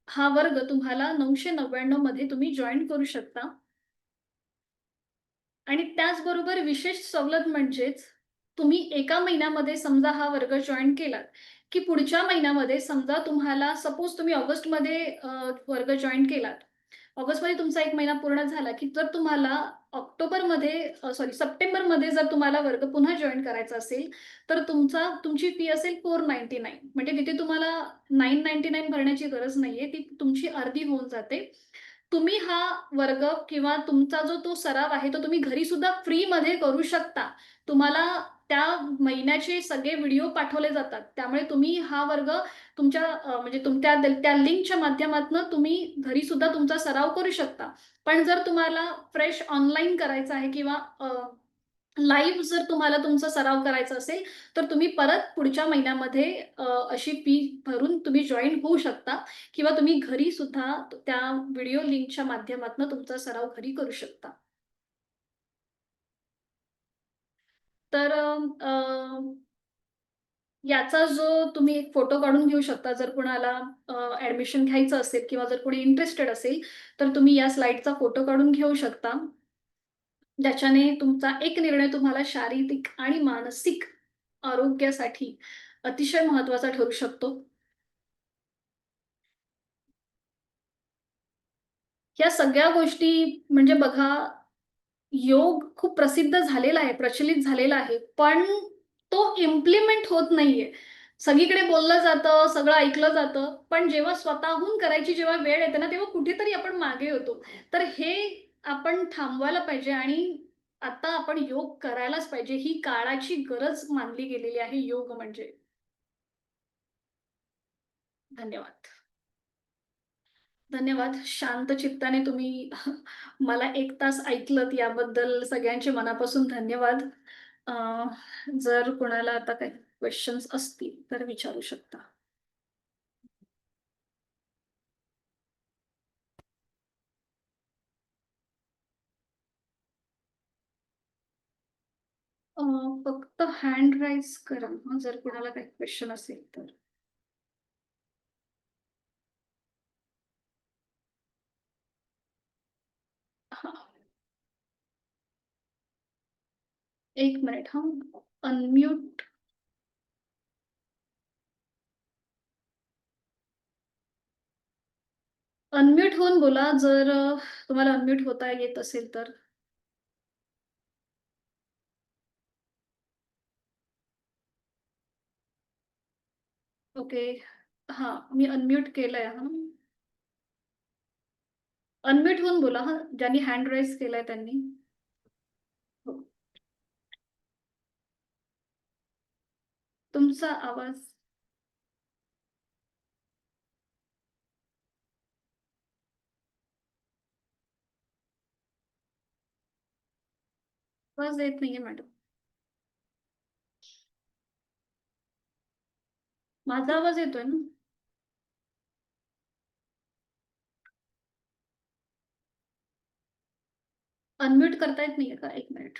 हा वर्ग तुम्हाला 999 मध्ये तुम्ही जॉइन करू शकता. आणि त्याचबरोबर विशेष सवलत म्हणजेच तुम्ही एका महिन्यामध्ये समजा हा वर्ग जॉइन केलात, की पुढच्या महिन्यामध्ये समजा तुम्हाला सपोज तुम्ही ऑगस्टमध्ये वर्ग जॉइन केलात. ऑगस्टमध्ये तुमचा 1 महिना पूर्ण झाला, की जर तुम्हाला सप्टेंबरमध्ये जर तुम्हाला वर्ग पुन्हा जॉइन करायचा असेल, तर तुमची फी असेल 499 म्हणजे तिथे तुम्हाला 999 भरण्याची गरज नाहीये. ती तुमची अर्धी होऊन जाते. तुम्ही हा वर्ग किंवा तुमचा जो तो सराव आहे, तो तुम्ही घरी सुद्धा फ्रीमध्ये करू शकता. तुम्हाला त्या महिन्याचे सगळे व्हिडिओ पाठवले जातात. त्यामुळे तुम्ही हा वर्ग तुमच्या म्हणजे त्या लिंकच्या माध्यमातून तुम्ही घरी सुद्धा तुमचा सराव करू शकता. पण जर तुम्हाला फ्रेश ऑनलाईन करायचं आहे किंवा लाईव्ह जर तुम्हाला तुमचा सराव करायचा असेल, तर तुम्ही परत पुढच्या महिन्यामध्ये अशी फी भरून तुम्ही जॉइन होऊ शकता किंवा तुम्ही घरी सुद्धा त्या व्हिडिओ लिंकच्या माध्यमातून तुमचा सराव घरी करू शकता. तर याचा जो तुम्ही एक फोटो काढून घेऊ शकता जर कुणाला ॲडमिशन घ्यायचं असेल किंवा जर कोणी इंटरेस्टेड असेल, तर तुम्ही या स्लाईडचा फोटो काढून घेऊ शकता. ज्याच्याने तुमचा एक निर्णय तुम्हाला शारीरिक आणि मानसिक आरोग्यासाठी अतिशय महत्त्वाचा ठरू शकतो. या सगळ्या गोष्टी म्हणजे बघा, योग खूप प्रसिद्ध झालेला आहे, प्रचलित झालेला आहे. पण तो इम्प्लिमेंट होत नाहीये. सगळीकडे बोललं जातं, सगळं ऐकलं जातं. पण जेव्हा स्वतःहून करायची जेव्हा वेळ येते ना, तेव्हा कुठेतरी आपण मागे होतो. तर हे आपण थांबवायला पाहिजे आणि आता आपण योग करायलाच पाहिजे. ही काळाची गरज मानली गेलेली आहे योग म्हणजे. धन्यवाद. धन्यवाद. शांत चित्ताने तुम्ही मला 1 तास ऐकलत याबद्दल सगळ्यांचे मनापासून धन्यवाद. अ, जर कोणाला आता काही क्वेशन्स असतील तर विचारू शकता. अ, फक्त हँड राईज करा हं, जर कोणाला काही क्वेशन असेल तर. हां, 1 मिनिट हां. अनम्यूट अनम्यूट होऊन बोला जर तुम्हाला अनम्यूट होता येत असेल तर. ओके. हां, मी अनम्यूट केलंय हां. अनम्यूट होऊन बोला हां, ज्यांनी हँड राईज केलाय त्यांनी. हो. तुमचा आवाज आवाज येत नाहीये मॅडम. माझा आवाज येतोय ना? अनम्यूट करता येत नाहीये का? 1 मिनिट.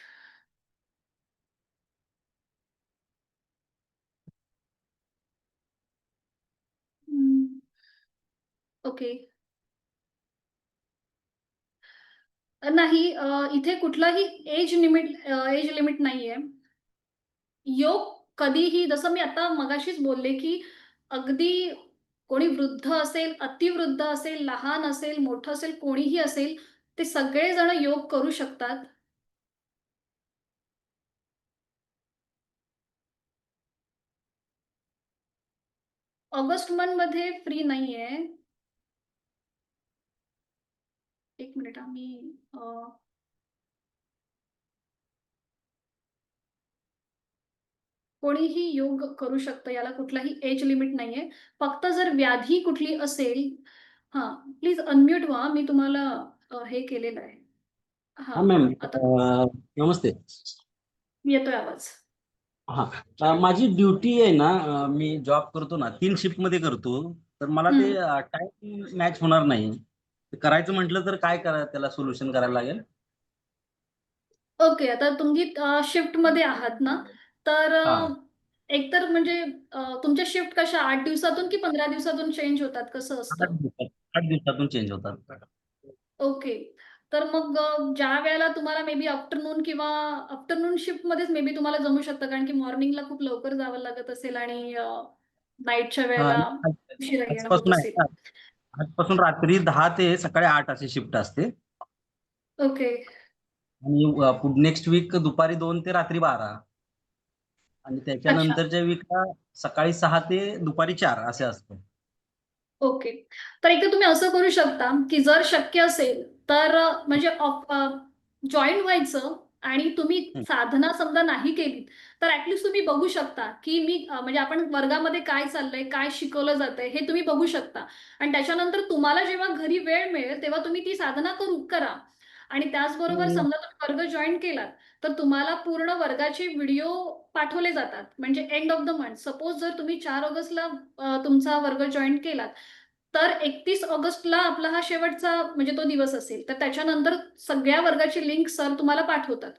ओके. नाही, इथे कुठलाही एज लिमिट नाहीये. योग कधीही, जसं मी आता मगाशीच बोलले, की अगदी कोणी वृद्ध असेल, अतिवृद्ध असेल, लहान असेल, मोठं असेल, कोणीही असेल, ते सगळेजण योग करू शकतात. ऑगस्ट मंथमध्ये फ्री नाहीये. 1 मिनिट हां, मी कोणीही योग करू शकतं. याला कुठलाही एज लिमिट नाहीये. फक्त जर व्याधी कुठली असेल. हां, प्लीज अनम्यूट व्हा. मी तुम्हाला हे केलेलं आहे. हा हां, मॅम, आता नमस्ते. येतोय आवाज. हा, माझी ड्युटी आहे ना, मी जॉब करतो ना, 3 शिफ्ट मध्ये करतो. तर मला ते हं. टाइम मॅच होणार नाही. ते करायचं म्हटलं तर काय त्याला सोल्युशन करायला लागेल? ओके. आता तुम्ही शिफ्टमध्ये आहात ना, तर हा, एकतर म्हणजे तुमच्या शिफ्ट कशा 8 दिवसातून की 15 दिवसातून चेंज होतात? कसं 8 असतं? दिवसात 8 दिवसातून चेंज होतात. ओके. तर मग ज्या वेळेला तुम्हाला मे बी आफ्टरनून किंवा आफ्टरनून शिफ्टमध्येच मे बी तुम्हाला जमू शकतं, कारण की मॉर्निंगला खूप लवकर जावं लागत असेल आणि नाईटच्या हा, वेळेला उशिरा येणं होत आजपासून आहे असेल. ना, आजपासून रात्री 10 ते सकाळी 8 अशी शिफ्ट असते. ओके. आणि नेक्स्ट वीक दुपारी 2 ते रात्री 12. आणि अच्छा. त्याच्यानंतरच्या वीकला सकाळी 6 ते दुपारी 4 असे असतं. ओके. तर एकतर तुम्ही असं करू शकता, की जर शक्य असेल तर म्हणजे जॉइन व्हायचं आणि तुम्ही हं. साधना समजा नाही केली, तर ॲटलीस्ट तुम्ही बघू शकता, की मी म्हणजे आपण वर्गामध्ये काय चाललंय, काय शिकवलं जातंय हे तुम्ही बघू शकता. आणि त्याच्यानंतर तुम्हाला जेव्हा घरी वेळ मिळेल, तेव्हा तुम्ही ती साधना करा. आणि त्याचबरोबर हं. समजा तुम्ही वर्ग जॉइन केलात, तर तुम्हाला पूर्ण वर्गाचे व्हिडिओ पाठवले जातात. म्हणजे end of the month suppose जर तुम्ही 4 ऑगस्टला तुमचा वर्ग जॉइन केलात, तर 31 ऑगस्टला आपला हा शेवटचा म्हणजे तो दिवस असेल. तर त्याच्यानंतर सगळ्या वर्गाची लिंक सर तुम्हाला पाठवतात.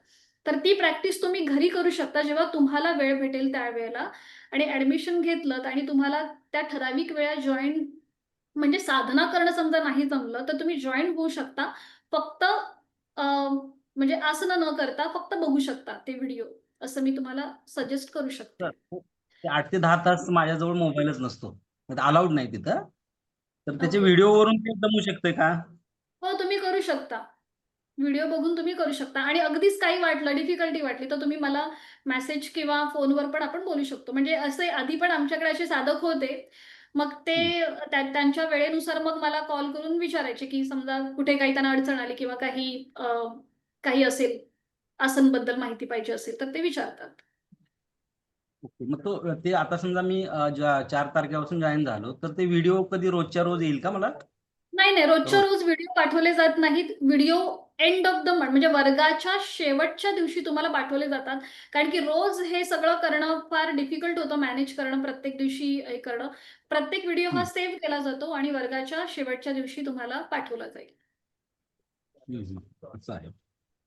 तर ती प्रॅक्टिस तुम्ही घरी करू शकता जेव्हा तुम्हाला वेळ भेटेल त्यावेळेला. आणि ॲडमिशन घेतलत आणि तुम्हाला त्या ठराविक वेळा जॉइन म्हणजे साधना करणं समजा नाही जमलं, तर तुम्ही जॉइन होऊ शकता. फक्त म्हणजे असं न करता फक्त बघू शकता ते व्हिडिओ. असं मी तुम्हाला सजेस्ट करू शकते. तर ते 8 ते 10 तास माझ्याजवळ मोबाईलच नसतो. अलाउड नाही तिथं. तर त्याच्या ओके. व्हिडिओवरून ते जमू शकते का? हो, तुम्ही करू शकता. व्हिडिओ बघून तुम्ही करू शकता आणि अगदीच काही वाटलं, डिफिकल्टी वाटली, तर तुम्ही मला मेसेज किंवा फोनवर पण आपण बोलू शकतो. म्हणजे असे आधी पण आमच्याकडे असे साधक होते. मग ते हं. त्यांच्या वेळेनुसार मग मला कॉल करून विचारायचे, की समजा कुठे काही त्यांना अडचण आली किंवा काही असेल, आसनबद्दल माहिती पाहिजे असेल, तर ते विचारतात. ओके. मग ते आता समजा मी 4 तारखेपासून जॉईन झालो, तर ते व्हिडिओ कधी रोजच्या रोज येईल का मला? नाही, नाही. रोजच्या रोज. रोज व्हिडिओ पाठवले जात नाहीत. Video end of the month म्हणजे वर्गाच्या शेवटच्या दिवशी तुम्हाला पाठवले जातात. कारण की रोज हे सगळं करणं फार डिफिकल्ट होतं मॅनेज करणं, प्रत्येक दिवशी हे करणं. प्रत्येक व्हिडिओ हा हं. सेव्ह केला जातो आणि वर्गाच्या शेवटच्या दिवशी तुम्हाला पाठवला जाईल. हं, हं. असं आहे.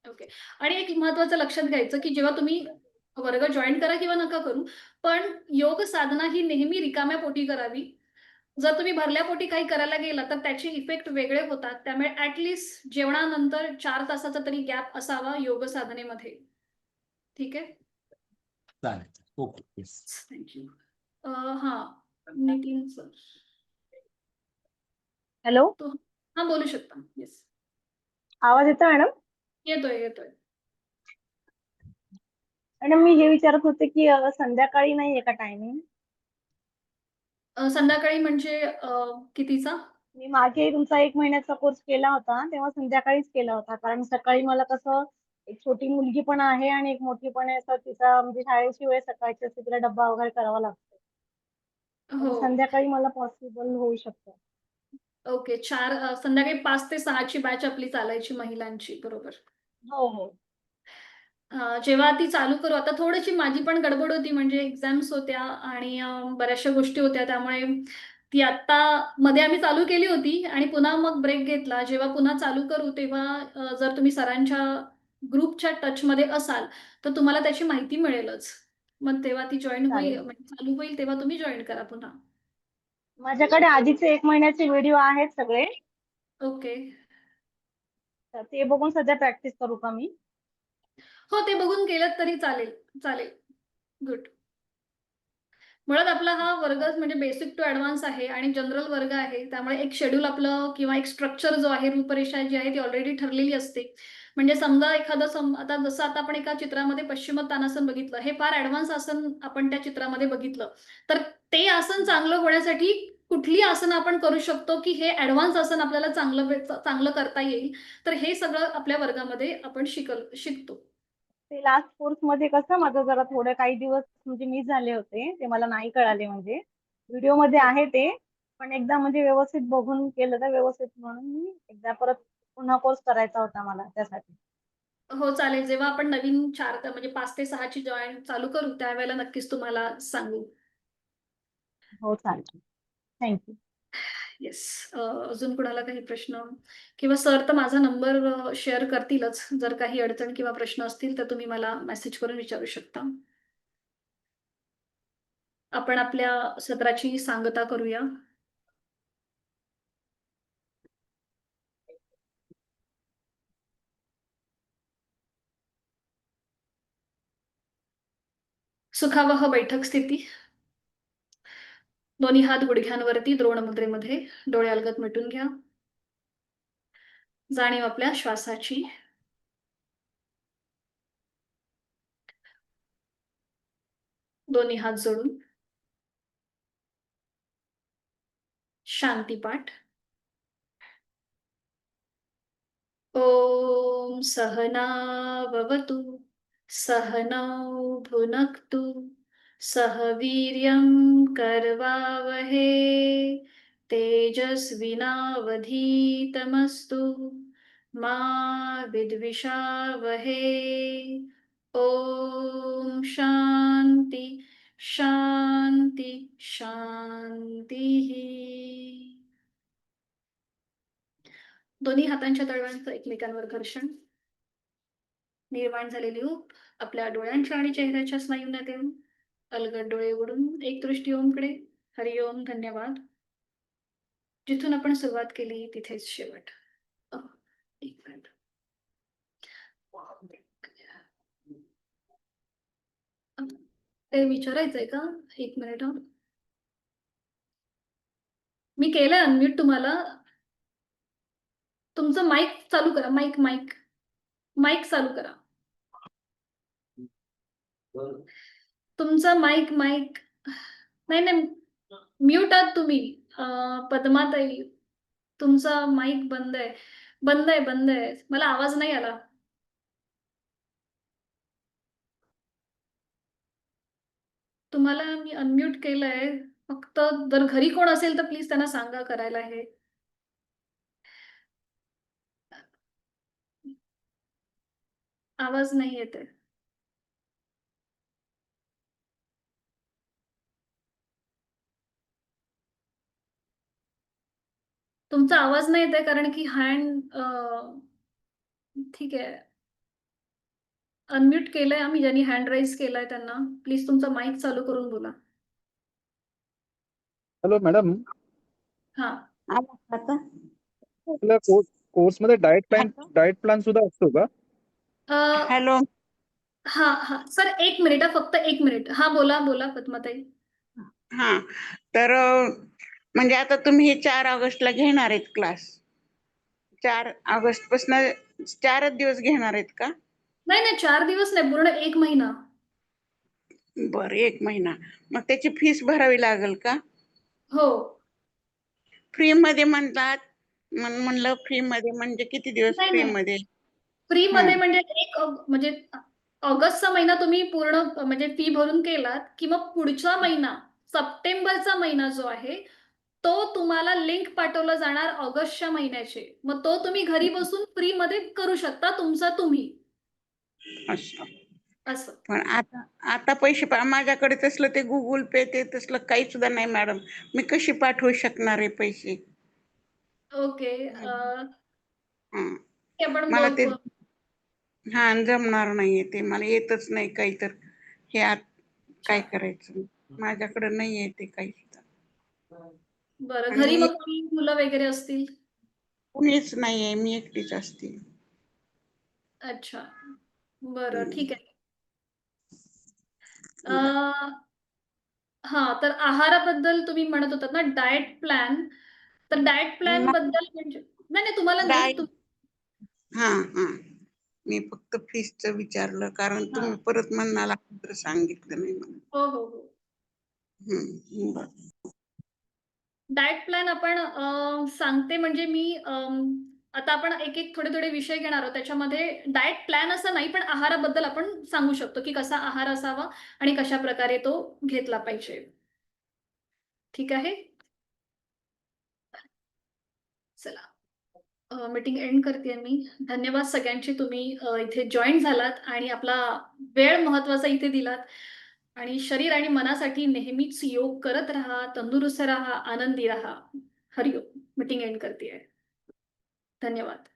ओके. आणि एक महत्त्वाचं लक्षात घ्यायचं, की जेव्हा तुम्ही वर्ग जॉइन करा किंवा नका करू, पण योग साधना ही नेहमी रिकाम्या पोटी करावी. जर तुम्ही भरल्या पोटी काही करायला गेला, तर त्याचे इफेक्ट वेगळे होतात. त्यामुळे जेवणानंतर 4 तासाचा तरी गॅप असावा योग साधनेमध्ये. ठीक आहे? चालेल. ओके. येस. Thank you. हां, नितीन सर. हॅलो, तो हां, बोलू शकता. येस. आवाज येतो मॅडम? येतोय, येतोय. मॅडम मी हे विचारत होते की संध्याकाळी नाहीये का टायमिंग? संध्याकाळी म्हणजे कितीचा? मी मागे तुमचा 1 महिन्याचा कोर्स केला होता, तेव्हा संध्याकाळीच केला होता. कारण सकाळी मला कसं एक छोटी मुलगी पण आहे आणि एक मोठी पण आहे, तर तिचा म्हणजे शाळेची वेळ सकाळची असते, तिला डब्बा वगैरे करावा लागतो. हो. आणि संध्याकाळी मला पॉसिबल होऊ शकतं. ओके. संध्याकाळी 5 ते 6 ची बॅच आपली चालायची महिलांची. बरोबर. हो, हो. जेव्हा ती चालू करू, आता थोडीशी माझी पण गडबड होती, म्हणजे एक्झाम्स होत्या आणि बऱ्याचशा गोष्टी होत्या, त्यामुळे ती आत्ता मध्ये आम्ही चालू केली होती आणि पुन्हा मग ब्रेक घेतला. जेव्हा पुन्हा चालू करू तेव्हा जर तुम्ही सरांच्या ग्रुपच्या टचमध्ये असाल तर तुम्हाला त्याची माहिती मिळेलच. मग तेव्हा ती जॉईन होईल, चालेल. म्हणजे चालू होईल तेव्हा तुम्ही जॉईन करा पुन्हा. माझ्याकडे आधीचे 1 महिन्याचे व्हिडिओ आहेत सगळे. ओके. तर ते बघून सध्या प्रॅक्टिस करू का मी? हो, ते बघून केलं तरी चालेल. चालेल. गुड. मुळात आपला हा वर्ग म्हणजे बेसिक टू ॲडव्हान्स आहे आणि जनरल वर्ग आहे. त्यामुळे एक शेड्यूल आपलं किंवा एक स्ट्रक्चर जो आहे, रूपरेषा जी आहे ती ऑलरेडी ठरलेली असते. म्हणजे समजा एखादं आता जसं आता आपण एका चित्रामध्ये पश्चिमोत्तानासन बघितलं. हे फार ॲडव्हान्स आसन आपण त्या चित्रामध्ये बघितलं. तर ते आसन चांगलं होण्यासाठी कुठली आसनं आपण करू शकतो, की हे ॲडव्हान्स आसन आपल्याला चांगलं करता येईल. तर हे सगळं आपल्या वर्गामध्ये आपण शिकतो. ते लास्ट कोर्समध्ये कसं माझं जरा थोडे काही दिवस म्हणजे मिस झाले होते. ते मला नाही कळाले म्हणजे. व्हिडिओमध्ये आहे ते, पण एकदा म्हणजे व्यवस्थित बघून केलं तर व्यवस्थित म्हणून मी एकदा परत पुन्हा कोर्स करायचा होता मला त्यासाठी. हो, चालेल. जेव्हा आपण नवीन 4 म्हणजे 5 ते 6 ची जॉइन चालू करू, त्यावेळेला नक्कीच तुम्हाला सांगू. हो, चालेल. Thank yes. अजून कुणाला काही प्रश्न किंवा सर तर माझा नंबर शेअर करतीलच. जर काही अडचण किंवा प्रश्न असतील तर तुम्ही मला मेसेज करून विचारू शकता. आपण आपल्या सत्राची सांगता करूया. सुखावह बैठक स्थिती. दोन्ही हात गुडघ्यांवरती द्रोण मुद्रेमध्ये. डोळे अलगद मिटून घ्या. जाणीव आपल्या श्वासाची. दोन्ही हात जोडून. शांतीपाठ. ॐ सहना भवतु सहनौ भुनक्तु सह वीर्यं करवावहे तेजस्विनावधीतमस्तु मा विद्विषावहे ॐ शान्ति शान्ति शान्तिः. दोन्ही हातांच्या तळव्यांचं एकमेकांवर घर्षण. निर्माण झालेली ऊब आपल्या डोळ्यांच्या आणि चेहऱ्याच्या स्नायूंना देऊन अलगद डोळे उघडून एक दृष्टी ओमकडे. हरिओम, धन्यवाद. जिथून आपण सुरुवात केली तिथेच शेवट. एक मिनिट. ते विचारायचंय का? एक मिनिट. मी केलंय अनम्यूट तुम्हाला. तुमचं माईक चालू करा. माईक माईक माईक चालू करा. तुमचा माईक माईक नाही नाही, म्यूट आहात तुम्ही. पद्माताई, तुमचा माईक बंद आहे. बंद आहे, बंद आहे. मला आवाज नाही आला. तुम्हाला मी अनम्यूट केलंय. फक्त जर घरी कोण असेल तर प्लीज त्यांना सांगा करायला हे. आवाज नाही येत आहे. तुमचा आवाज नाही येत आहे कारण की ठीक आहे. अनम्यूट केलंय आम्ही, ज्यांनी हँड राईज केलाय त्यांना. प्लीज तुमचा माईक चालू करून बोला. हॅलो मॅडम, हा. आता आपल्या कोर्समध्ये डाएट प्लॅन सुद्धा असतो का? हॅलो. हा हा सर, एक मिनिट. फक्त एक मिनिट. हा, बोला बोला पद्माताई. हा, तर म्हणजे आता तुम्ही हे 4 ऑगस्टला घेणार आहेत क्लास. 4 ऑगस्ट पासून 4च दिवस घेणार आहेत का? नाही नाही, 4 दिवस नाही, पूर्ण 1 महिना. बरं, 1 महिना. मग त्याची फीस भरावी लागेल का? हो. फ्री मध्ये म्हणतात. म्हणलं फ्री मध्ये म्हणजे किती दिवस नाही फ्री नाही, मध्ये? फ्री हा. मध्ये म्हणजे म्हणजे ऑगस्टचा महिना तुम्ही पूर्ण म्हणजे फी भरून केलात की मग पुढचा महिना, सप्टेंबरचा महिना जो आहे तो तुम्हाला लिंक पाठवला जाणार ऑगस्टच्या महिन्याचे. मग तो तुम्ही घरी बसून फ्री मध्ये करू शकता, तुमचा तुम्ही. अच्छा. असं. पण आता आता पैसे माझ्याकडे तसलं ते गुगल पे ते तसलं काही सुद्धा नाही मॅडम. मी कशी पाठवू शकणार आहे पैसे? ओके. हं. ते आपण मला ते बघू. जमणार नाहीये ते. मला येतच नाही काही तर. हे आत अच्छा. काय करायचं? माझ्याकडे नाहीये ते काही सुद्धा. बरं. आणि घरी मी मग कोणी मुलं वगैरे असतील? कुणीच नाहीये. मी एकटीच असते. अच्छा. बरं, हं. ठीक आहे. अ, हां, तर आहाराबद्दल तुम्ही म्हणत होतात ना डाएट प्लॅन. तर डाएट प्लॅनबद्दल म्हणजे नाही, नाही तुम्हाला नाही डाएट मी फक्त फीसचं विचारलं कारण हां. तुम्ही परत म्हणाल तर सांगितलं नाही मला. हो, हो, हो. बरं. डाएट प्लॅन आपण सांगते म्हणजे मी आता आपण एक-एक थोडे-थोडे विषय घेणार आहोत. त्याच्यामध्ये डाएट प्लॅन असं नाही, पण आहाराबद्दल आपण सांगू शकतो, की कसा आहार असावा आणि कशाप्रकारे तो घेतला पाहिजे. ठीक आहे? चला. मीटिंग एंड करतेय मी. धन्यवाद सगळ्यांचे तुम्ही इथे जॉइन झालात आणि आपला वेळ महत्त्वाचा इथे दिलात आणि शरीर आणि मनासाठी नेहमीच योग करत राहा, तंदुरुस्त राहा, आनंदी राहा. हरी ओम. मीटिंग एंड करतेय. धन्यवाद.